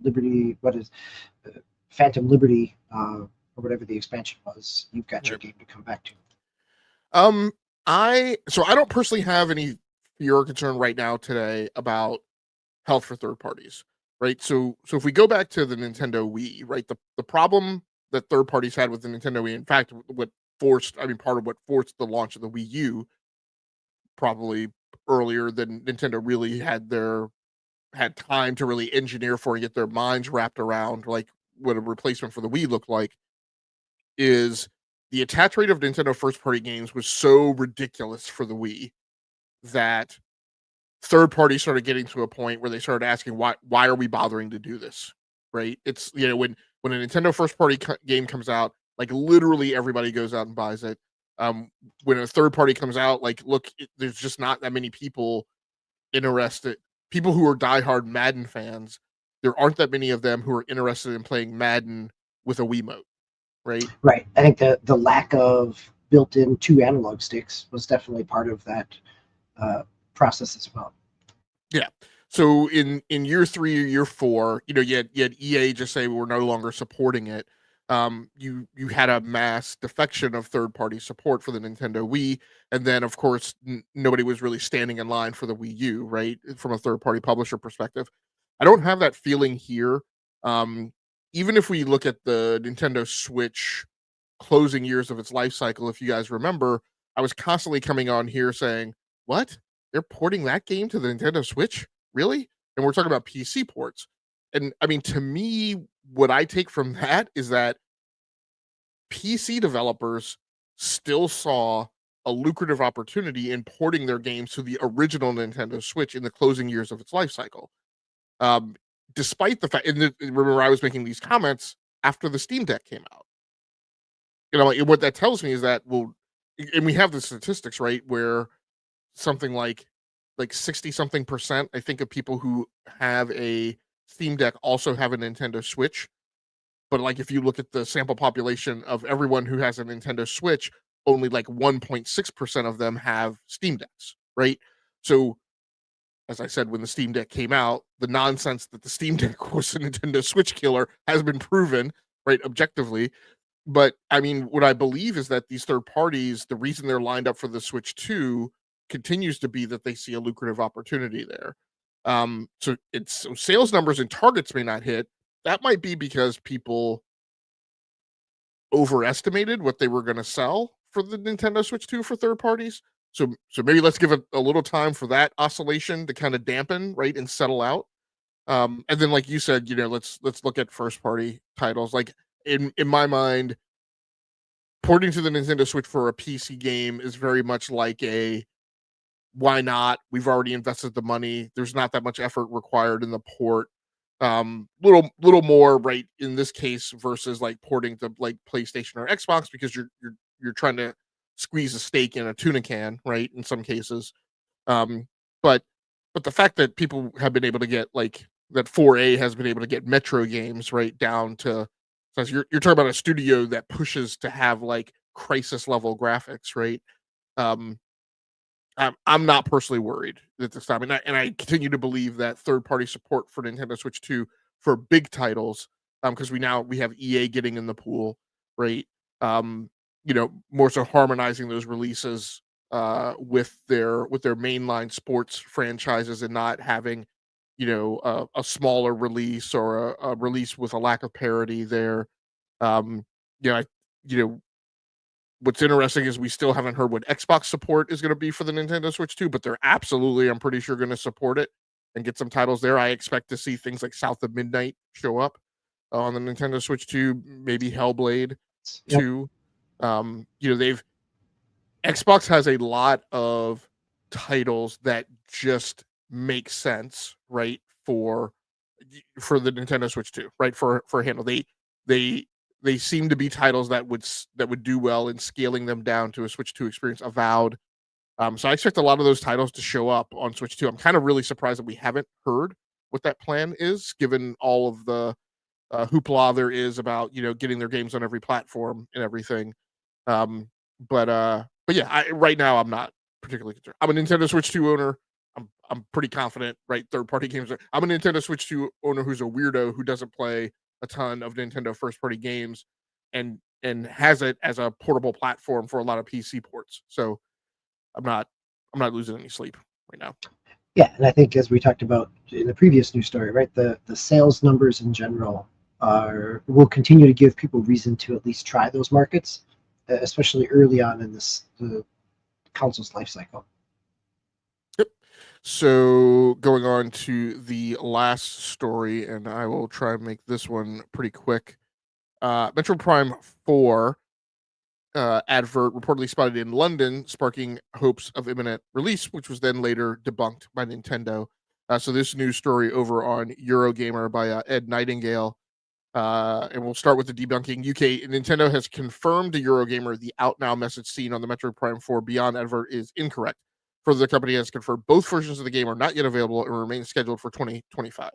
Liberty, Phantom Liberty, or whatever the expansion was, you've got your game to come back to. I don't personally have any fear or concern right now today about health for third parties, right? So if we go back to the Nintendo Wii, right, the problem that third parties had with the Nintendo Wii, in fact, part of what forced the launch of the Wii U, probably earlier than Nintendo really had time to really engineer for and get their minds wrapped around like what a replacement for the Wii looked like, is the attach rate of Nintendo first party games was so ridiculous for the Wii that third parties started getting to a point where they started asking why are we bothering to do this, right? It's when a Nintendo first party game comes out, like literally everybody goes out and buys it. When a third party comes out, like there's just not that many people interested. People who are diehard Madden fans, there aren't that many of them who are interested in playing Madden with a Wiimote, right? Right. I think the lack of built-in 2 analog sticks was definitely part of that process as well. Yeah. So in year 3 or year 4, you had EA just say we're no longer supporting it. You had a mass defection of third party support for the Nintendo Wii, and then of course nobody was really standing in line for the Wii U, right? From a third party publisher perspective, I don't have that feeling here. Even if we look at the Nintendo Switch closing years of its life cycle, if you guys remember, I was constantly coming on here saying, "What? They're porting that game to the Nintendo Switch? Really?" And we're talking about PC ports. And I mean, to me, what I take from that is that PC developers still saw a lucrative opportunity in porting their games to the original Nintendo Switch in the closing years of its life cycle. Um, Despite the fact, and remember, I was making these comments after the Steam Deck came out. And what that tells me is that, well, and we have the statistics, right, where something like 60 something percent, I think, of people who have a Steam Deck also have a Nintendo Switch. But like if you look at the sample population of everyone who has a Nintendo Switch, only like 1.6% of them have Steam Decks, right? So as I said, when the Steam Deck came out, the nonsense that the Steam Deck was a Nintendo Switch killer has been proven, right, objectively. But I mean, what I believe is that these third parties, the reason they're lined up for the Switch 2 continues to be that they see a lucrative opportunity there. So sales numbers and targets may not hit. That might be because people overestimated what they were going to sell for the Nintendo Switch 2 for third parties. So maybe let's give it a little time for that oscillation to kind of dampen, right, and settle out. And then, like you said, let's look at first party titles. Like in my mind, porting to the Nintendo Switch for a PC game is very much like a why not? We've already invested the money. There's not that much effort required in the port. Little more, right, in this case versus like porting to like PlayStation or Xbox, because you're trying to squeeze a steak in a tuna can, right? In some cases, um, but the fact that people have been able to get like that 4A has been able to get Metro games right down to, so you're talking about a studio that pushes to have like crisis level graphics, right? Um, I'm not personally worried at this time, and I continue to believe that third party support for Nintendo Switch 2 for big titles, because we have EA getting in the pool, right? Um, more so harmonizing those releases with their mainline sports franchises and not having a smaller release or a release with a lack of parity there. Um, you know, I, you know, What's interesting is we still haven't heard what Xbox support is going to be for the Nintendo Switch 2, but they're absolutely, I'm pretty sure, going to support it and get some titles there. I expect to see things like South of Midnight show up on the Nintendo Switch 2, maybe Hellblade Yep. 2. They've Xbox has a lot of titles that just make sense, right, for the Nintendo Switch 2, right, for a handle. They they seem to be titles that would do well in scaling them down to a Switch 2 experience. Avowed. So I expect a lot of those titles to show up on Switch 2. I'm kind of really surprised that we haven't heard what that plan is, given all of the hoopla there is about getting their games on every platform and everything. Um, but yeah, right now I'm not particularly concerned. I'm a Nintendo Switch 2 owner. I'm pretty confident, right? Third party games. I'm a Nintendo Switch 2 owner who's a weirdo who doesn't play a ton of Nintendo first party games and has it as a portable platform for a lot of PC ports. So I'm not losing any sleep right now. Yeah, and I think as we talked about in the previous news story, right, the sales numbers in general will continue to give people reason to at least try those markets, especially early on in the console's life cycle. Yep. So going on to the last story, and I will try and make this one pretty quick. Metroid Prime 4 advert reportedly spotted in London, sparking hopes of imminent release, which was then later debunked by Nintendo. So this news story over on Eurogamer by Ed Nightingale. And we'll start with the debunking. UK Nintendo has confirmed to Eurogamer the out now message seen on the Metroid Prime 4 Beyond advert is incorrect. Further, the company has confirmed both versions of the game are not yet available and remain scheduled for 2025.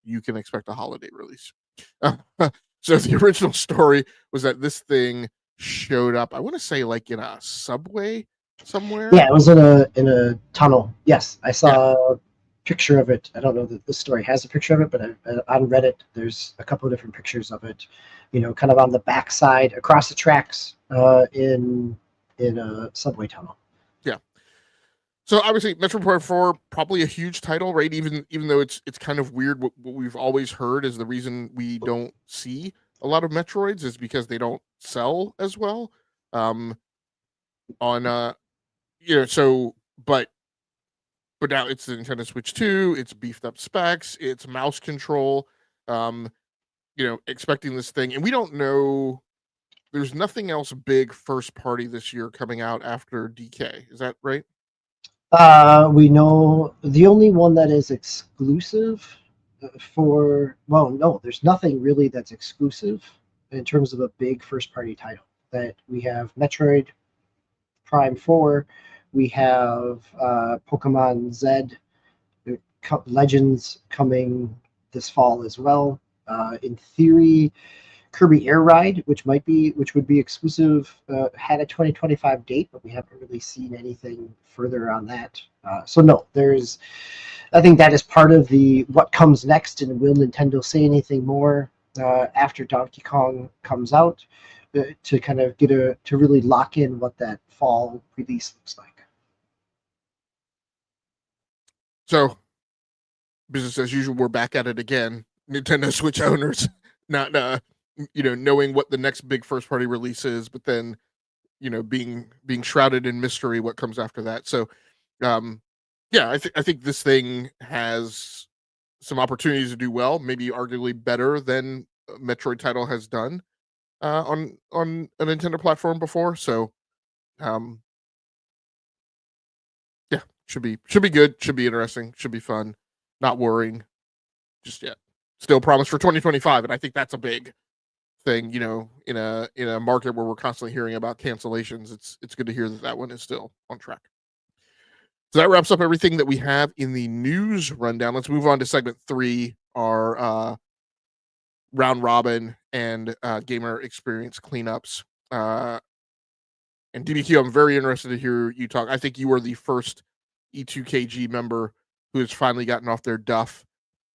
You can expect a holiday release. So the original story was that this thing showed up, I want to say like in a subway somewhere. Yeah, it was in a tunnel. Yes, I saw a picture of it. I don't know that the story has a picture of it, but on Reddit there's a couple of different pictures of it. Kind of on the backside across the tracks in a subway tunnel. Yeah. So obviously, Metroid Prime 4 probably a huge title, right? Even though it's kind of weird. What we've always heard is the reason we don't see a lot of Metroids is because they don't sell as well. On so but now it's the Nintendo Switch 2. It's beefed up specs. It's mouse control. Expecting this thing, and we don't know. There's nothing else big first party this year coming out after DK. Is that right? We know the only one that is exclusive no, there's nothing really that's exclusive in terms of a big first party title. That we have Metroid Prime 4, we have Pokemon Z Legends coming this fall as well. In theory, Kirby Air Ride, which would be exclusive, had a 2025 date, but we haven't really seen anything further on that. So no, I think that is part of the what comes next, and will Nintendo say anything more after Donkey Kong comes out to kind of to really lock in what that fall release looks like. So, business as usual. We're back at it again. Nintendo Switch owners not knowing what the next big first party release is, but then being shrouded in mystery what comes after that. So I think this thing has some opportunities to do well, maybe arguably better than a Metroid title has done on a Nintendo platform before. So should be good, should be interesting, should be fun. Not worrying just yet. Still promised for 2025, and I think that's a big thing, in a market where we're constantly hearing about cancellations. It's good to hear that one is still on track. So that wraps up everything that we have in the news rundown. Let's move on to segment 3, our round robin and gamer experience cleanups. And DBQ, I'm very interested to hear you talk. I think you are the first E2KG member who has finally gotten off their duff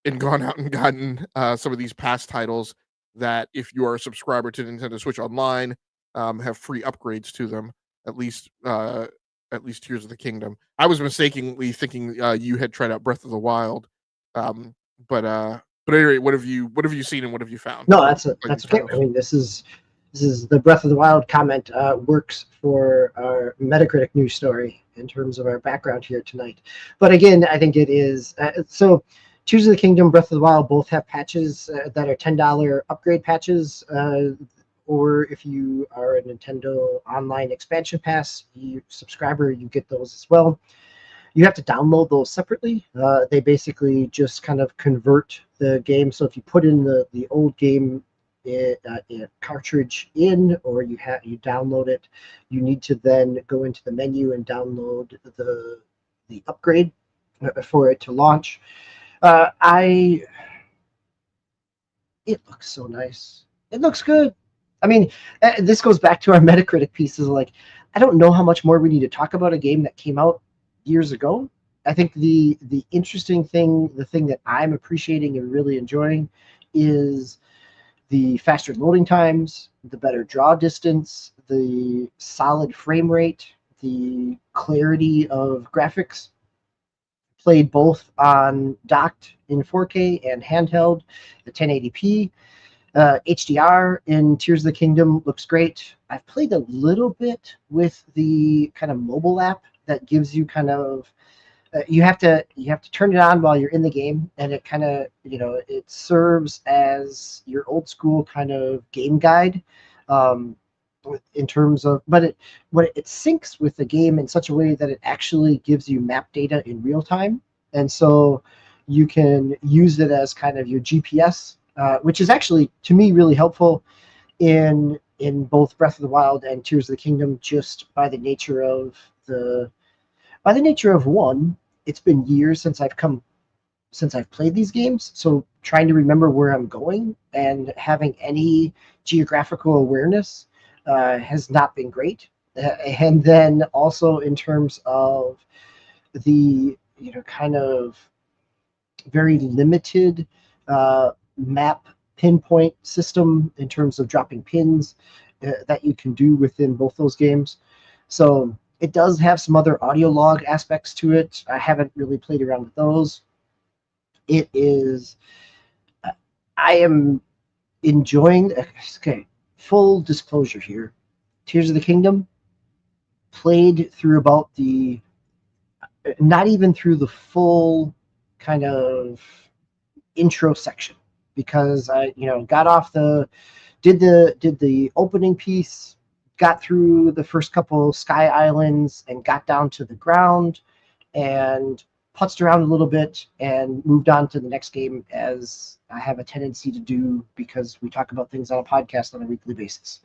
and gone out and gotten some of these past titles that, if you are a subscriber to Nintendo Switch Online, have free upgrades to them. At least Tears of the Kingdom. I was mistakenly thinking you had tried out Breath of the Wild, but anyway, what have you seen and what have you found? No, that's okay. I mean, this is the Breath of the Wild comment works for our Metacritic news story in terms of our background here tonight. But again, I think it is so. Tears of the Kingdom, Breath of the Wild both have patches that are $10 upgrade patches. Or if you are a Nintendo Online Expansion Pass subscriber, you get those as well. You have to download those separately. They basically just kind of convert the game. So if you put in the old game cartridge in, or you download it, you need to then go into the menu and download the upgrade for it to launch. It looks so nice. It looks good. I mean, this goes back to our Metacritic pieces. Like, I don't know how much more we need to talk about a game that came out years ago. I think the interesting thing, the thing that I'm appreciating and really enjoying, is the faster loading times, the better draw distance, the solid frame rate, the clarity of graphics. Played both on docked in 4K and handheld at 1080p. HDR in Tears of the Kingdom looks great. I've played a little bit with the kind of mobile app that gives you kind of you have to turn it on while you're in the game, and it kind of it serves as your old school kind of game guide in terms of, but it syncs with the game in such a way that it actually gives you map data in real time, and so you can use it as kind of your GPS. Which is actually, to me, really helpful in both Breath of the Wild and Tears of the Kingdom, just by the nature of one. It's been years since I've played these games, so trying to remember where I'm going and having any geographical awareness has not been great. And then also in terms of the kind of very limited map pinpoint system in terms of dropping pins that you can do within both those games. So it does have some other audio log aspects to it. I haven't really played around with those. It is, I am enjoying, okay, full disclosure here. Tears of the Kingdom played through about not even through the full kind of intro section, because I got off did the opening piece, got through the first couple sky islands and got down to the ground and putzed around a little bit and moved on to the next game, as I have a tendency to do because we talk about things on a podcast on a weekly basis.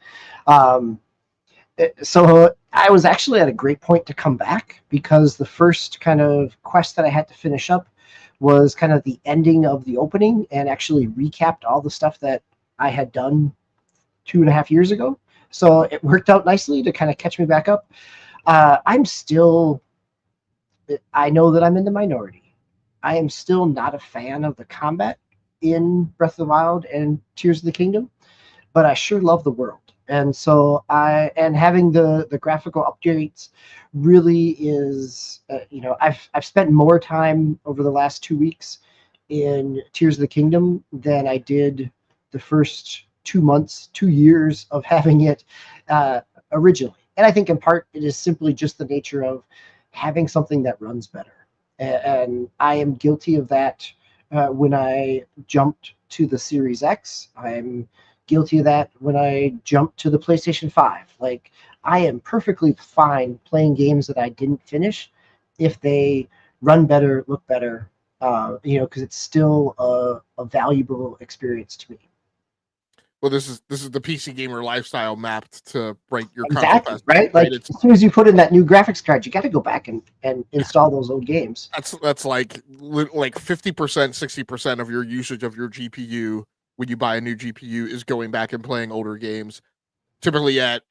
So I was actually at a great point to come back, because the first kind of quest that I had to finish up was kind of the ending of the opening, and actually recapped all the stuff that I had done 2.5 years ago. So it worked out nicely to kind of catch me back up. I know that I'm in the minority. I am still not a fan of the combat in Breath of the Wild and Tears of the Kingdom, but I sure love the world. And so having the graphical updates really is, I've spent more time over the last 2 weeks in Tears of the Kingdom than I did the first 2 years of having it originally. And I think in part it is simply just the nature of having something that runs better. And I am guilty of that when I jumped to the Series X. I'm guilty of that when I jumped to the PlayStation 5. Like, I am perfectly fine playing games that I didn't finish if they run better, look better, because it's still a valuable experience to me. Well, this is the PC gamer lifestyle mapped to break your console Exactly, fast, right? right? Like as soon as you put in that new graphics card, you got to go back and install those old games. That's like 50%, 60% of your usage of your GPU when you buy a new GPU is going back and playing older games, typically at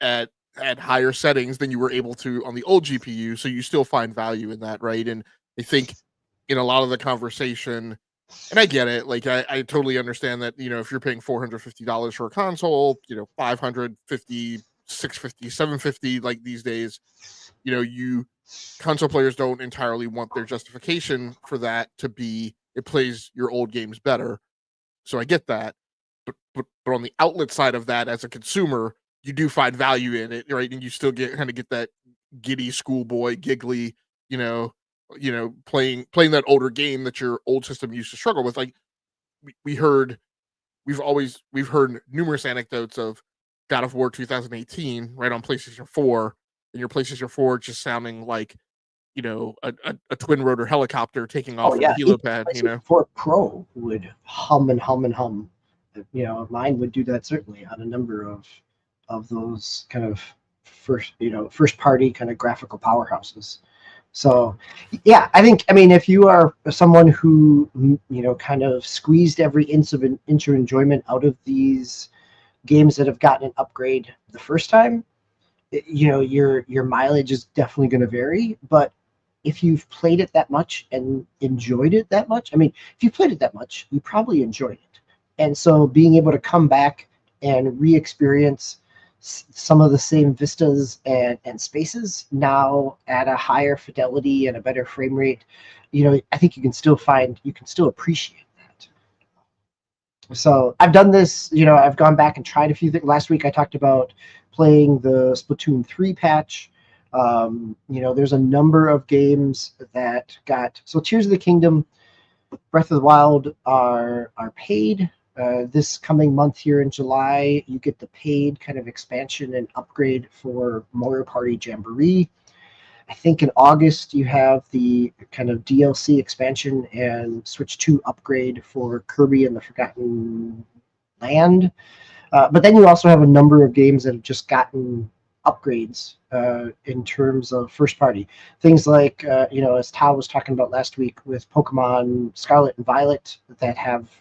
higher settings than you were able to on the old GPU. So you still find value in that, right? And I think in a lot of the conversation, and I get it, like I totally understand that, if you're paying $450 for a console, 550, 650, 750, like these days, you console players don't entirely want their justification for that to be it plays your old games better. So I get that. But on the outlet side of that, as a consumer, you do find value in it, right? And you still get that giddy schoolboy, giggly, you know, playing that older game that your old system used to struggle with. Like we heard, we've heard numerous anecdotes of God of War 2018 right on PlayStation 4, and your PlayStation 4 just sounding like a twin rotor helicopter taking Oh off from the yeah, even helo pad. PlayStation 4 Pro would hum and hum and hum. Mine would do that certainly on a number of those kind of first party kind of graphical powerhouses. So yeah, I mean if you are someone who kind of squeezed every inch of enjoyment out of these games that have gotten an upgrade the first time, your mileage is definitely going to vary. But if you've played it that much and enjoyed it that much, I mean, if you played it that much, you probably enjoyed it. And so being able to come back and re-experience some of the same vistas and spaces now at a higher fidelity and a better frame rate, I think you can still appreciate that. So I've done this, I've gone back and tried a few things. Last week I talked about playing the Splatoon 3 patch. There's a number of games that got, so Tears of the Kingdom, Breath of the Wild are paid. This coming month here in July, you get the paid kind of expansion and upgrade for Mario Party Jamboree. I think in August you have the kind of DLC expansion and Switch 2 upgrade for Kirby and the Forgotten Land. But then you also have a number of games that have just gotten upgrades in terms of first party. Things like, as Tal was talking about last week with Pokemon Scarlet and Violet that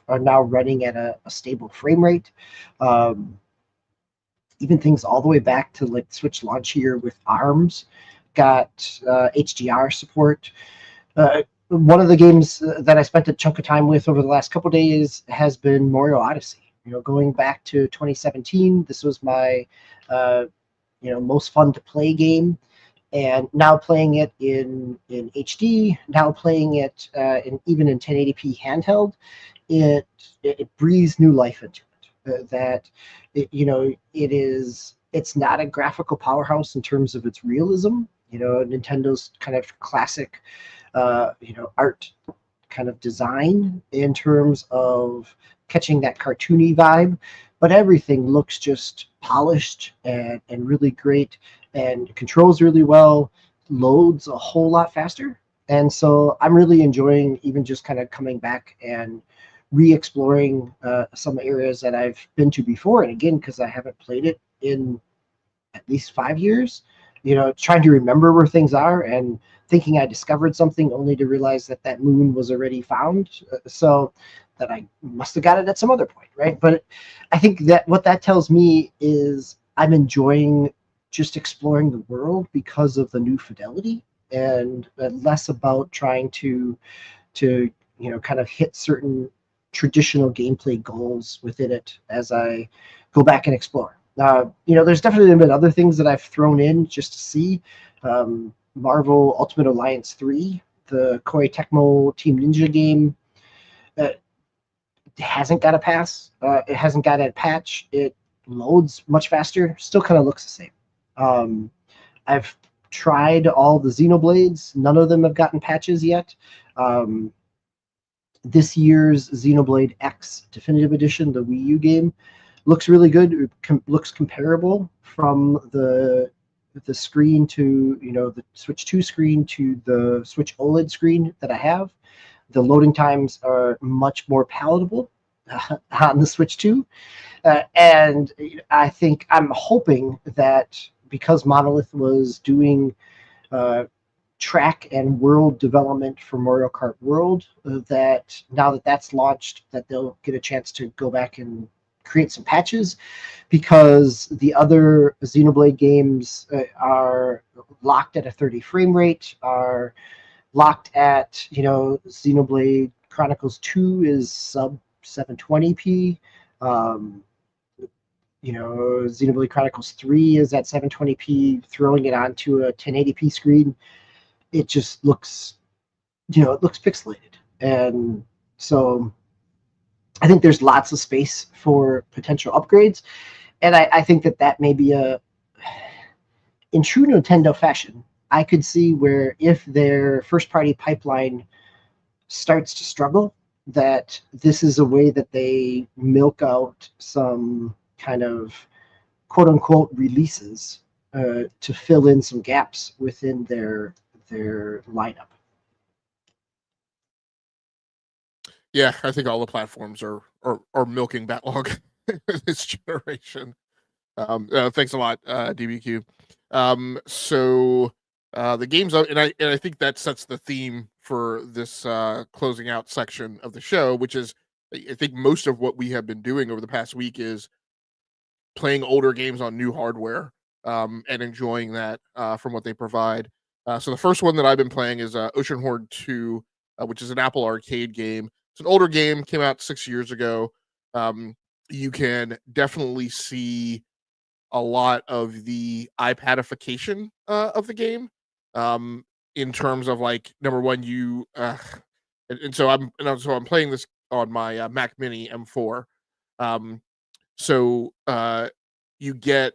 are now running at a stable frame rate. Even things all the way back to like Switch launch year with ARMS got HDR support. One of the games that I spent a chunk of time with over the last couple of days has been Mario Odyssey. Going back to 2017, this was my most fun to play game, and now playing it in HD, now playing it even in 1080p handheld, it breathes new life into it. It's not a graphical powerhouse in terms of its realism. Nintendo's kind of classic art kind of design in terms of catching that cartoony vibe, but everything looks just polished and really great and controls really well, loads a whole lot faster. And so I'm really enjoying even just kind of coming back and re-exploring some areas that I've been to before. And again, because I haven't played it in at least 5 years, trying to remember where things are and thinking I discovered something only to realize that moon was already found. So that I must have got it at some other point, right? But I think that what that tells me is I'm enjoying just exploring the world because of the new fidelity, and less about trying to kind of hit certain traditional gameplay goals within it as I go back and explore. There's definitely been other things that I've thrown in just to see. Marvel Ultimate Alliance 3, the Koei Tecmo Team Ninja game, hasn't got a pass. It hasn't got a patch. It loads much faster. Still kind of looks the same. I've tried all the Xenoblades. None of them have gotten patches yet. This year's Xenoblade X Definitive Edition, the Wii U game, looks really good. It looks comparable from the screen to the Switch 2 screen to the Switch OLED screen that I have. The loading times are much more palatable, on the Switch 2. And I think I'm hoping that because Monolith was doing track and world development for Mario Kart World, that now that that's launched, that they'll get a chance to go back and create some patches, because the other Xenoblade games are locked at a 30 frame rate, are locked at, Xenoblade Chronicles 2 is sub 720p. Xenoblade Chronicles 3 is at 720p. Throwing it onto a 1080p screen, it just looks, it looks pixelated. And so I think there's lots of space for potential upgrades. And I think that may be in true Nintendo fashion, I could see where if their first party pipeline starts to struggle, that this is a way that they milk out some kind of quote unquote releases to fill in some gaps within their lineup. Yeah, I think all the platforms are milking backlog this generation. Thanks a lot, DBQ. So the games, and I think that sets the theme for this closing out section of the show, which is I think most of what we have been doing over the past week is playing older games on new hardware and enjoying that from what they provide. So the first one that I've been playing is Oceanhorn 2, which is an Apple Arcade game. It's an older game, came out 6 years ago. You can definitely see a lot of the iPadification of the game in terms of like number one, so I'm playing this on my Mac Mini M4. So you get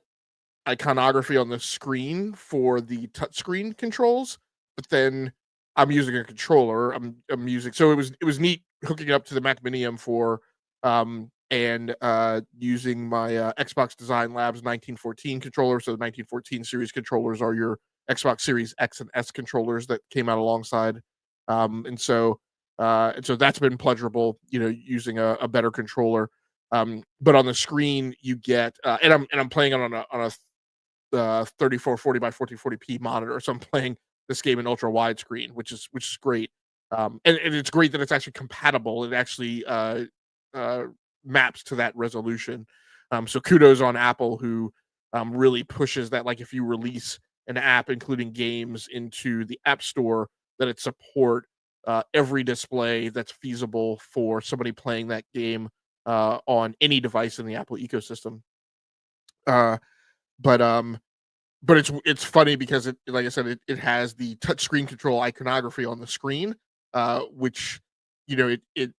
iconography on the screen for the touchscreen controls, but then I'm using a controller. I'm using, so it was neat hooking up to the Mac Mini M4 and using my Xbox Design Labs 1914 controller. So the 1914 series controllers are your Xbox Series X and S controllers that came out alongside, and so that's been pleasurable. Using a better controller. But on the screen you get, and I'm playing it on a 3440 by 1440p monitor. So I'm playing this game in ultra widescreen, which is great. And it's great that it's actually compatible. It actually maps to that resolution. So kudos on Apple, who really pushes that. Like if you release an app, including games, into the App Store, that it support every display that's feasible for somebody playing that game on any device in the Apple ecosystem. But it's funny because it, like I said, it has the touchscreen control iconography on the screen, which and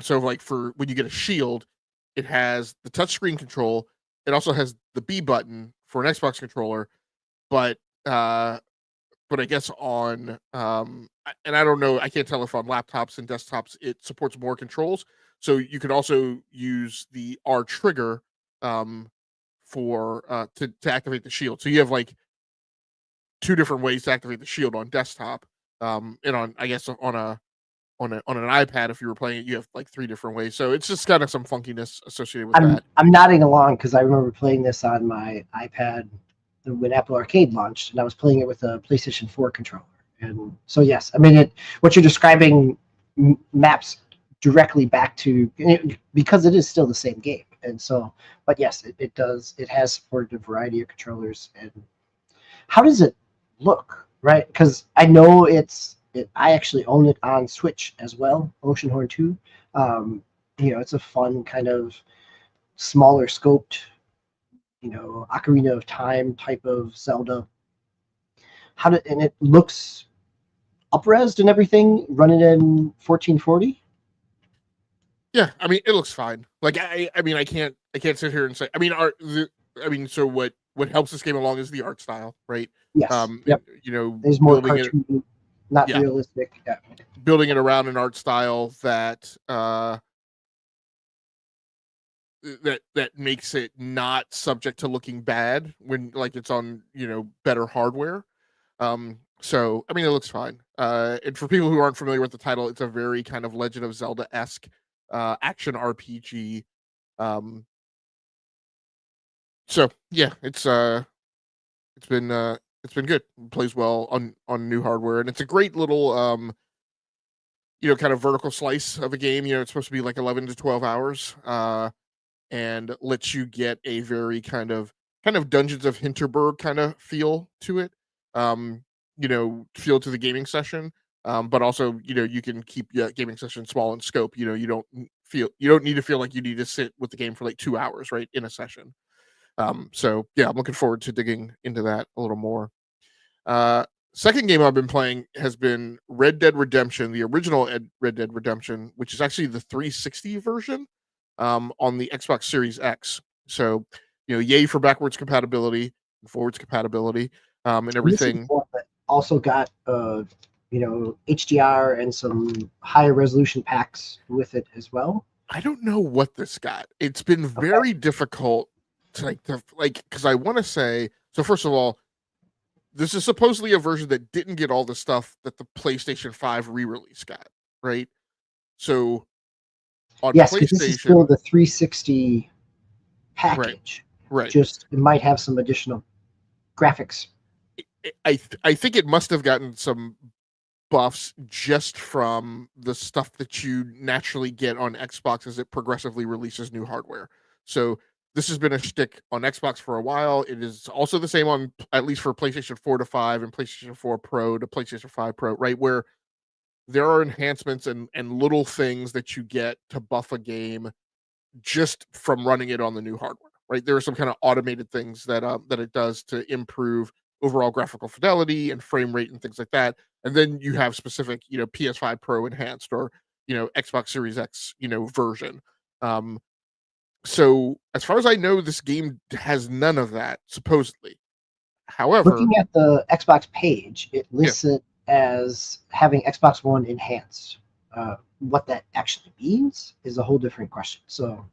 so like for when you get a shield, it has the touchscreen control. It also has the B button for an Xbox controller, but I guess on and I don't know, I can't tell if on laptops and desktops it supports more controls. So you could also use the R trigger for to activate the shield. So you have like two different ways to activate the shield on desktop. And on, I guess, on an iPad, if you were playing it, you have like three different ways. So it's just kind of some funkiness associated with that. I'm nodding along because I remember playing this on my iPad when Apple Arcade launched, and I was playing it with a PlayStation 4 controller. And so yes, I mean, what you're describing maps directly back to, because it is still the same game. And so, but yes, it does. It has supported a variety of controllers. And how does it look, right? Because I know I actually own it on Switch as well, Oceanhorn 2. It's a fun kind of smaller scoped, Ocarina of Time type of Zelda. And it looks up-resed and everything, running in 1440. Yeah, I mean, it looks fine. Like I mean, I can't sit here and say. I mean, so what helps this game along is the art style, right? Yes. Yep. There's more cartoon, not realistic. Yeah. Building it around an art style that that makes it not subject to looking bad when like it's on better hardware. So I mean, it looks fine. And for people who aren't familiar with the title, it's a very kind of Legend of Zelda esque action RPG. Um, so yeah, it's been good. It plays well on new hardware, and it's a great little kind of vertical slice of a game. It's supposed to be like 11 to 12 hours, and lets you get a very kind of Dungeons of Hinterberg kind of feel to it. Um, feel to the gaming session. But also, you can keep your gaming session small in scope. You don't need to feel like you need to sit with the game for like 2 hours, right, in a session. So yeah, I'm looking forward to digging into that a little more. Uh, Second game I've been playing has been Red Dead Redemption, the original Red Dead Redemption, which is actually the 360 version on the Xbox Series X. So, yay for backwards compatibility and forwards compatibility and And this is everything. one that also got HDR and some higher resolution packs with it as well. I don't know what this got. It's been Okay. very difficult to because I want to say so. First of all, this is supposedly a version that didn't get all the stuff that the PlayStation 5 re-release got, right? So on Yes, because this is PlayStation, still the 360 right, package. right. Just it might have some additional graphics. I think it must have gotten some buffs just from the stuff that you naturally get on Xbox as it progressively releases new hardware. So this has been a shtick on Xbox for a while. It is also the same on at least for PlayStation 4 to 5 and PlayStation 4 Pro to PlayStation 5 Pro, right? Where there are enhancements and little things that you get to buff a game just from running it on the new hardware, right? There are some kind of automated things that it does to improve overall graphical fidelity and frame rate and things like that. And then you have specific, PS5 Pro enhanced or Xbox Series X, version. Um, so as far as I know, this game has none of that supposedly. However, Looking at the Xbox page, it yeah, lists it as having Xbox One enhanced. What that actually means is a whole different question. So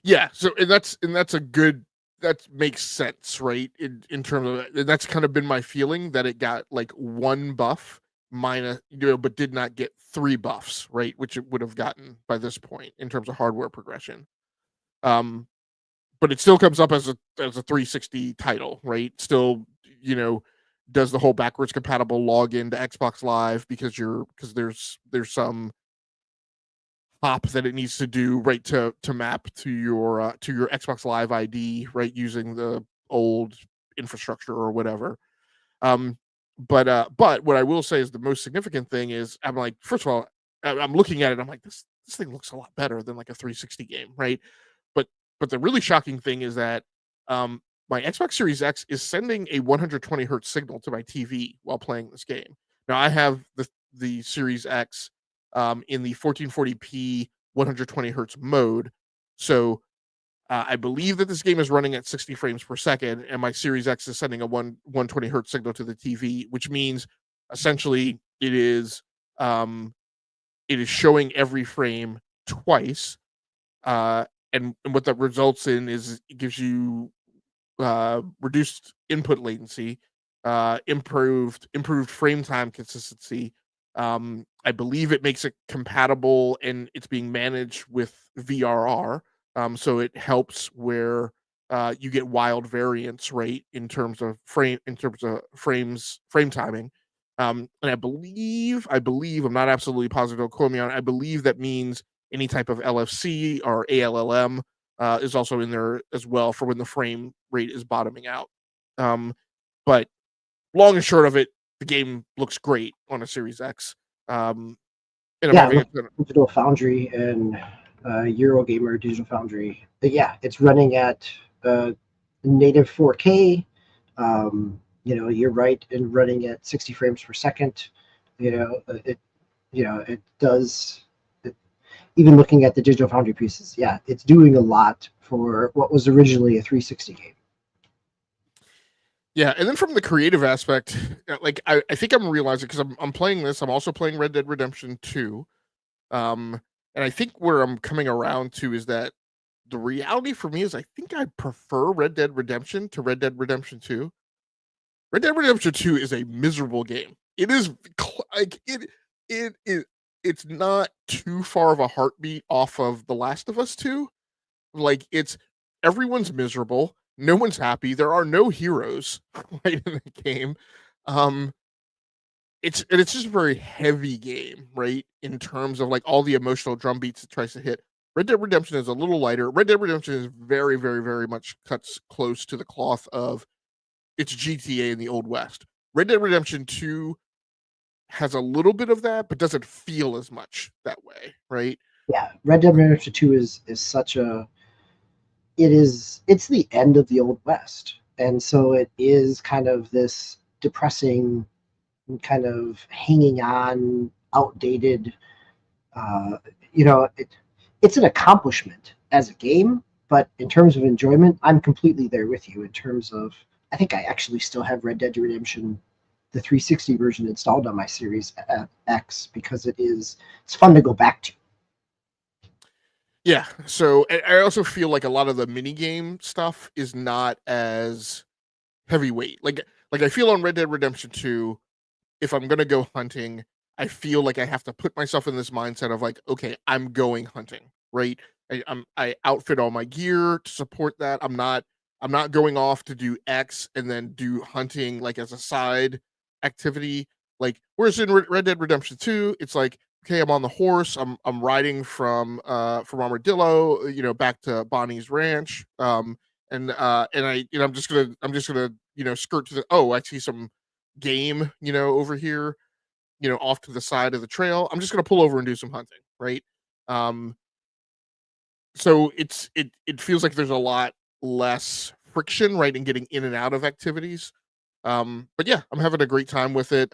yeah. So and that's a good that makes sense, right? In terms of that's kind of been my feeling that it got like one buff minus, but did not get three buffs, right? Which it would have gotten by this point in terms of hardware progression. Um, but it still comes up as a 360 title, right? Still, you know, does the whole backwards compatible login to Xbox Live because there's some hop that it needs to do, right, to map to your Xbox Live ID, right, using the old infrastructure or whatever. Um, but what I will say is the most significant thing is I'm like, first of all, I'm looking at it, I'm like, this thing looks a lot better than like a 360 game, right? But but the really shocking thing is that um my Xbox Series X is sending a 120 hertz signal to my TV while playing this game. Now I have the Series X in the 1440p 120 hertz mode, so I believe that this game is running at 60 frames per second, and my Series X is sending a 120 hertz signal to the TV, which means essentially um, it is showing every frame twice, uh, and what that results in is it gives you reduced input latency, improved frame time consistency. I believe it makes it compatible and it's being managed with VRR. So it helps where you get wild variance, right, in terms of frame timing. And I believe I'm not absolutely positive. Don't quote me on it. I believe that means any type of LFC or ALLM is also in there as well for when the frame rate is bottoming out. Um, but long and short of it, the game looks great on a Series X. Um, and I'm yeah, having a look, ton Digital Foundry and Eurogamer Digital Foundry. But yeah, it's running at native 4K. You're right in running at 60 frames per second. It does. Even looking at the Digital Foundry pieces, yeah, it's doing a lot for what was originally a 360 game. Yeah, and then from the creative aspect, like I think I'm realizing because I'm playing this, I'm also playing Red Dead Redemption 2. Um, and I think where I'm coming around to is that the reality for me is I think I prefer Red Dead Redemption to Red Dead Redemption 2. Red Dead Redemption 2 is a miserable game. It is like it's not too far of a heartbeat off of The Last of Us 2. Like it's everyone's miserable, no one's happy. There are no heroes right in the game. Um it's just a very heavy game, right? In terms of like all the emotional drum beats it tries to hit. Red Dead Redemption is a little lighter. Red Dead Redemption is very, very, very much cuts close to the cloth of it's GTA in the Old West. Red Dead Redemption 2 has a little bit of that, but doesn't feel as much that way, right? Yeah, Red Dead Redemption 2 is such a it's the end of the Old West. And so it is kind of this depressing, kind of hanging on, outdated. Uh, you know, it's an accomplishment as a game, but in terms of enjoyment, I'm completely there with you. In terms of, I think I actually still have Red Dead Redemption, the 360 version installed on my Series X because it's fun to go back to. Yeah. So I also feel like a lot of the mini game stuff is not as heavyweight. Like I feel on Red Dead Redemption 2, if I'm gonna go hunting, I feel like I have to put myself in this mindset of like, okay, I'm going hunting, right? I outfit all my gear to support that. I'm not going off to do X and then do hunting like as a side activity. Like whereas in Red Dead Redemption 2, it's like, okay, I'm on the horse, I'm riding from Armadillo, back to Bonnie's ranch. And I'm just gonna, skirt to the I see some game, over here, off to the side of the trail. I'm just gonna pull over and do some hunting, right? Um, so it feels like there's a lot less friction, right, in getting in and out of activities. But yeah, I'm having a great time with it.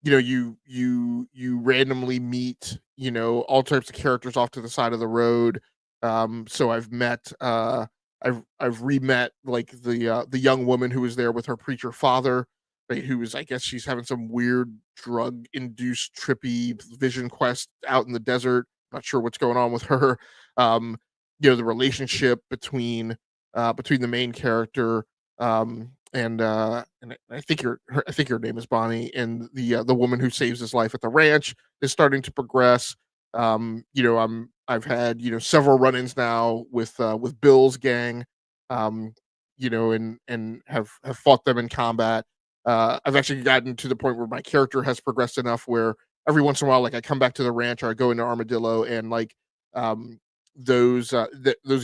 You randomly meet, all types of characters off to the side of the road. So I've re-met like the young woman who was there with her preacher father, right, who was, I guess she's having some weird drug induced trippy vision quest out in the desert. Not sure what's going on with her. Um, the relationship between the main character and I think her name is Bonnie, and the woman who saves his life at the ranch is starting to progress. I've had, several run-ins now with Bill's gang, and have fought them in combat. I've actually gotten to the point where my character has progressed enough where every once in a while, like I come back to the ranch or I go into Armadillo, and like um, those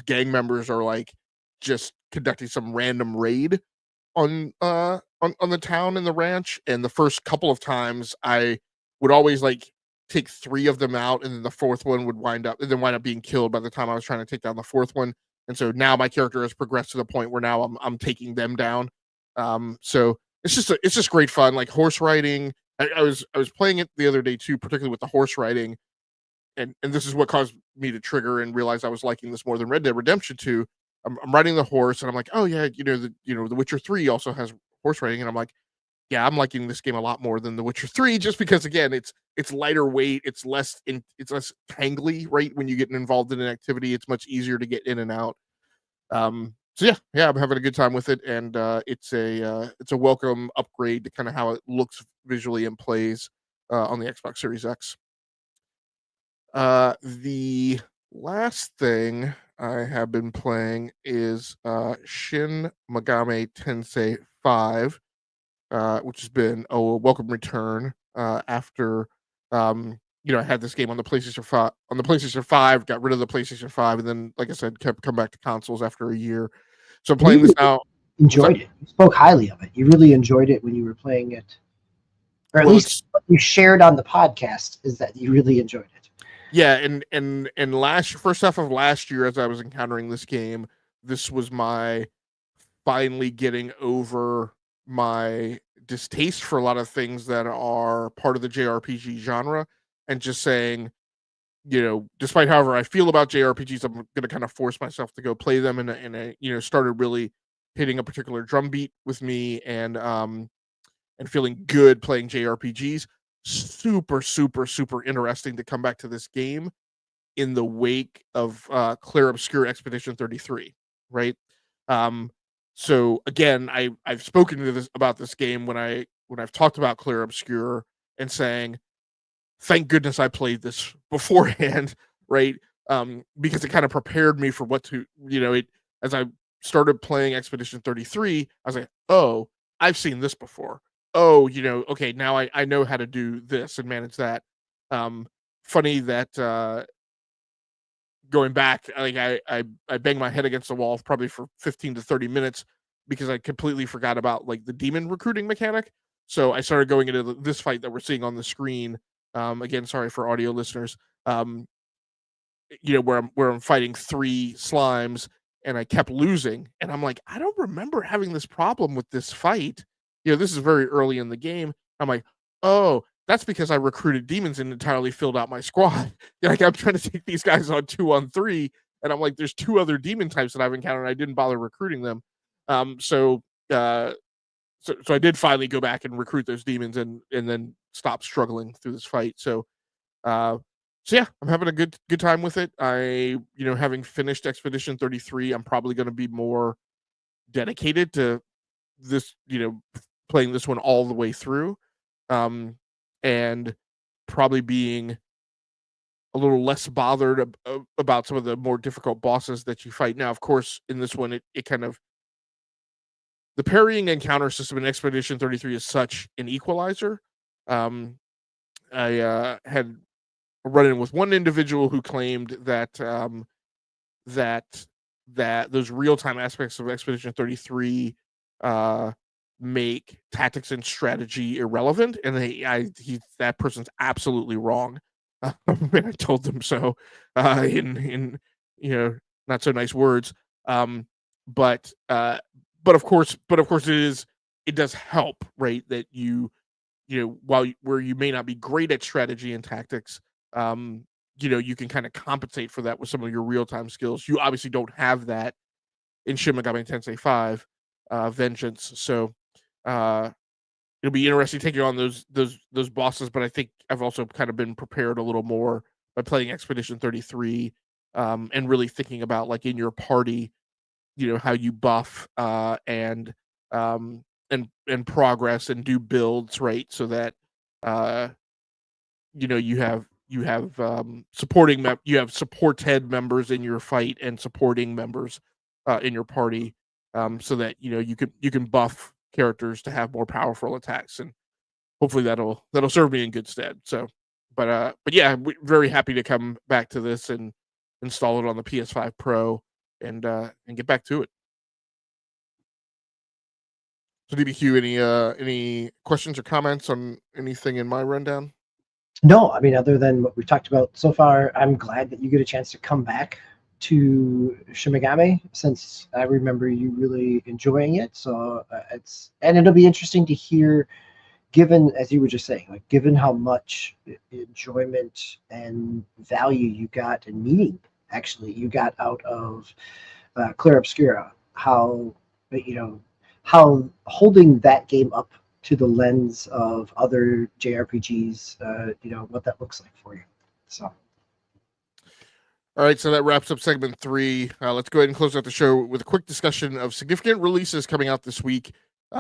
gang members are like just conducting some random raid on the town and the ranch. And the first couple of times I would always like take three of them out, and then the fourth one would wind up being killed by the time I was trying to take down the fourth one. And so now my character has progressed to the point where now I'm taking them down. So it's just great fun, like horse riding. I was playing it the other day too, particularly with the horse riding, and this is what caused me to trigger and realize I was liking this more than Red Dead Redemption 2. I'm riding the horse, and I'm like, oh yeah, The Witcher 3 also has horse riding, and I'm like, yeah, I'm liking this game a lot more than The Witcher 3, just because again, it's lighter weight, it's less tangly, right? When you get involved in an activity, it's much easier to get in and out. So yeah, I'm having a good time with it, and it's a welcome upgrade to kind of how it looks visually and plays on the Xbox Series X. The last thing I have been playing is Shin Megami Tensei 5, which has been a welcome return after I had this game on the PlayStation 5, got rid of the PlayStation 5, and then like I said, kept come back to consoles after a year. So I'm And playing you this now. enjoyed it. You spoke highly of it. You really enjoyed it when you were playing it, or at Well, least it's what you shared on the podcast is that you really enjoyed it. Yeah, and last first half of last year, as I was encountering this game, this was my finally getting over my distaste for a lot of things that are part of the JRPG genre, and just saying, despite however I feel about JRPGs, I'm gonna kind of force myself to go play them, and started really hitting a particular drum beat with me, and feeling good playing JRPGs. Super, super, super interesting to come back to this game in the wake of Clair Obscur Expedition 33, right? Um, So again, I've spoken to this about this game when I've talked about Clear Obscure and saying, thank goodness I played this beforehand, right? Because it kind of prepared me for what to, it as I started playing Expedition 33, I was like, oh, I've seen this before. Oh, okay, now I know how to do this and manage that. Funny that going back, like I banged my head against the wall probably for 15 to 30 minutes because I completely forgot about like the demon recruiting mechanic. So I started going into this fight that we're seeing on the screen. Again, sorry for audio listeners. Where I'm fighting 3 slimes and I kept losing, and I'm like, I don't remember having this problem with this fight. This is very early in the game. I'm like, oh, that's because I recruited demons and entirely filled out my squad. Like I'm trying to take these guys on 2-on-3, and I'm like, there's 2 other demon types that I've encountered. And I didn't bother recruiting them. So I did finally go back and recruit those demons and then stop struggling through this fight. Uh, so yeah, I'm having a good time with it. Having finished Expedition 33, I'm probably going to be more dedicated to this, playing this one all the way through, and probably being a little less bothered about some of the more difficult bosses that you fight. Now, of course, in this one, it kind of the parrying and counter system in Expedition 33 is such an equalizer. I had run in with one individual who claimed that that those real time aspects of Expedition 33 make tactics and strategy irrelevant, and that person's absolutely wrong. And I told them so in not so nice words. Um, but of course it does help, right? That where you may not be great at strategy and tactics, you can kind of compensate for that with some of your real-time skills. You obviously don't have that in Shin Megami Tensei 5 Vengeance. So it'll be interesting taking on those bosses, but I think I've also kind of been prepared a little more by playing Expedition 33, and really thinking about, like, in your party, how you buff um and progress and do builds, right? So that uh you have supported members in your fight and supporting members in your party, so that you can buff characters to have more powerful attacks, and hopefully that'll serve me in good stead. So but yeah, very happy to come back to this and install it on the PS5 Pro and get back to it. So DBQ, any questions or comments on anything in my rundown? No, I mean, other than what we've talked about so far, I'm glad that you get a chance to come back to Shimigami, since I remember you really enjoying it. So it'll be interesting to hear, given, as you were just saying, like, given how much enjoyment and value you got, and meaning actually you got out of Clear Obscura, how how holding that game up to the lens of other JRPGs, what that looks like for you. So, All right, so that wraps up segment 3. Let's go ahead and close out the show with a quick discussion of significant releases coming out this week.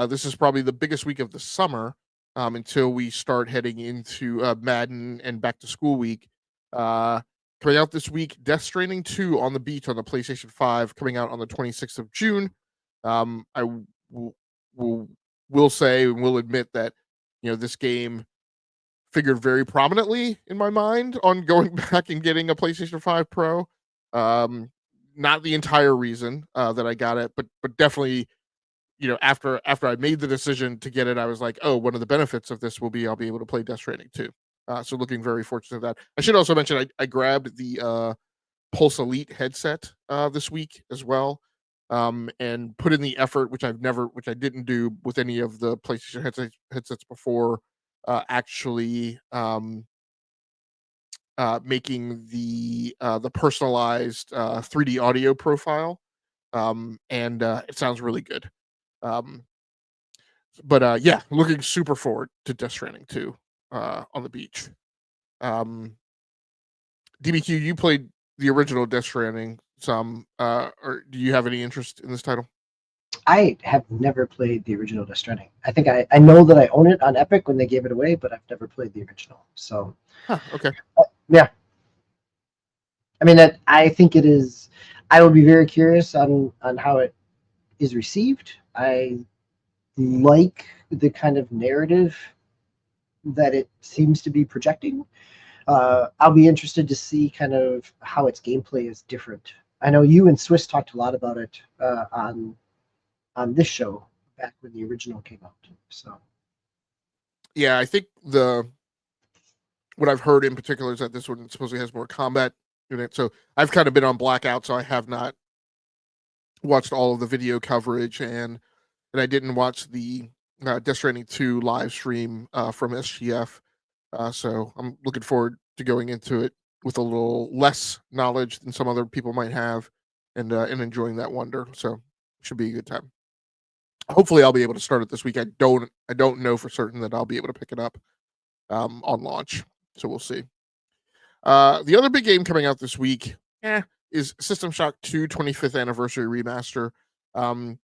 This is probably the biggest week of the summer, until we start heading into Madden and back to school week. Coming out this week, Death Stranding 2 on the beat on the PlayStation 5, coming out on the 26th of June. Will say and will admit that this game figured very prominently in my mind on going back and getting a PlayStation 5 Pro. Not the entire reason that I got it, but definitely, after I made the decision to get it, I was like, oh, one of the benefits of this will be I'll be able to play Death Stranding 2. So looking very fortunate for that. I should also mention I grabbed the Pulse Elite headset this week as well, and put in the effort, which I didn't do with any of the PlayStation headsets before, actually making the personalized 3D audio profile, and it sounds really good. Um, but yeah, looking super forward to Death Stranding 2 on the beach. Um, DBQ, you played the original Death Stranding some, or do you have any interest in this title? I have never played the original Death Stranding. I think I know that I own it on Epic when they gave it away, but I've never played the original. So Okay. yeah, I mean, I think it is. I will be very curious on how it is received. I like the kind of narrative that it seems to be projecting. I'll be interested to see kind of how its gameplay is different. I know you and Swiss talked a lot about it on this show back when the original came out. So Yeah, I think what I've heard in particular is that this one supposedly has more combat in it. So I've kind of been on blackout, so I have not watched all of the video coverage, and I didn't watch the Death Stranding 2 live stream from SGF. So I'm looking forward to going into it with a little less knowledge than some other people might have, and enjoying that wonder. So it should be a good time. Hopefully, I'll be able to start it this week. I don't know for certain that I'll be able to pick it up on launch. So we'll see. The other big game coming out this week is System Shock 2 25th Anniversary Remaster. I'm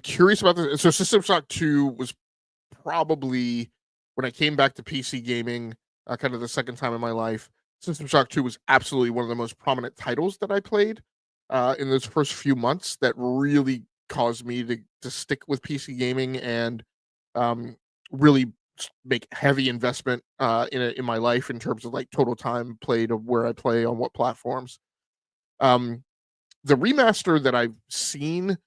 curious about this. So System Shock 2 was probably, when I came back to PC gaming, kind of the second time in my life, System Shock 2 was absolutely one of the most prominent titles that I played in those first few months that really caused me to stick with PC gaming and really make heavy investment in my life in terms of like total time played of where I play on what platforms. The remaster that I've seen,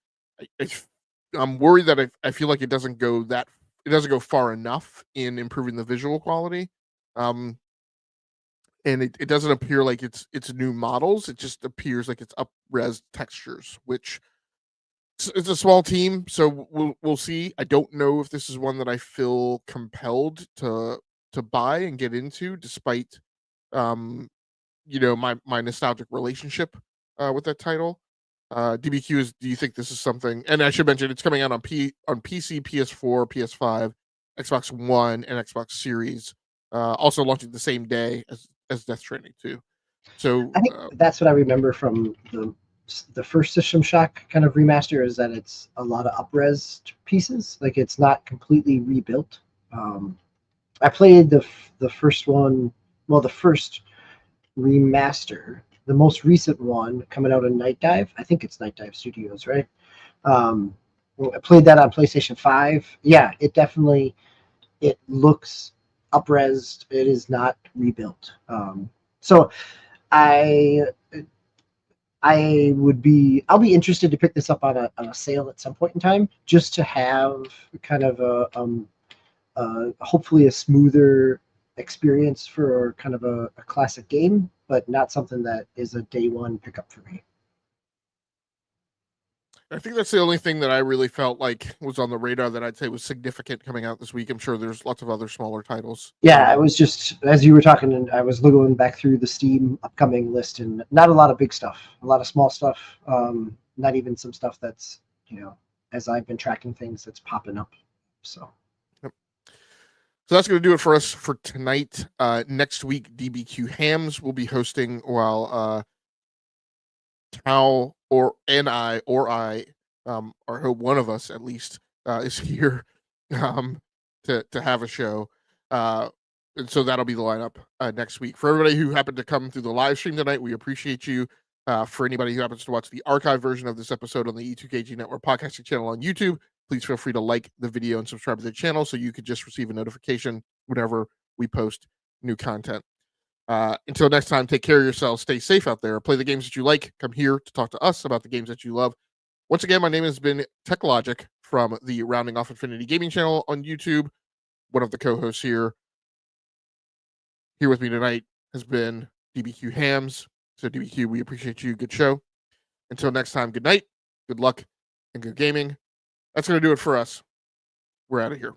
I'm worried that I feel like it doesn't go far enough in improving the visual quality. And it doesn't appear like it's new models. It just appears like it's up-res textures, which it's a small team, so we'll see. I don't know if this is one that I feel compelled to buy and get into, despite my nostalgic relationship with that title. DBQ do you think this is something? And I should mention it's coming out on PC, PS4, PS5, Xbox One, and Xbox Series. Also launching the same day as Death Stranding 2. So I think that's what I remember from the first System Shock kind of remaster, is that it's a lot of up-res pieces. Like, it's not completely rebuilt. I played the first one, well, the first remaster, the most recent one coming out in Night Dive. I think it's Night Dive Studios, right? I played that on PlayStation 5. Yeah, it looks up-resed. It is not rebuilt. So I'll be interested to pick this up on a sale at some point in time, just to have kind of hopefully a smoother experience for kind of a classic game, but not something that is a day one pickup for me. I think that's the only thing that I really felt like was on the radar that I'd say was significant coming out this week. I'm sure there's lots of other smaller titles. Yeah, I was just, as you were talking, and I was going back through the Steam upcoming list, and not a lot of big stuff, a lot of small stuff, not even some stuff that's, as I've been tracking things, that's popping up. So. Yep. So that's going to do it for us for tonight. Next week, DBQ Hams will be hosting, while Tao or I, or hope one of us at least is here to have a show. And so that'll be the lineup next week. For everybody who happened to come through the live stream tonight, we appreciate you. For anybody who happens to watch the archive version of this episode on the E2KG Network podcasting channel on YouTube, please feel free to like the video and subscribe to the channel so you could just receive a notification whenever we post new content. Until next time, take care of yourselves, stay safe out there, play the games that you like, come here to talk to us about the games that you love. Once again, my name has been TechLogic from the Rounding Off Infinity Gaming channel on YouTube, one of the co-hosts here. Here with me tonight has been DBQ Hams. So DBQ, we appreciate you. Good show. Until next time, good night, good luck, and good gaming. That's going to do it for us. We're out of here.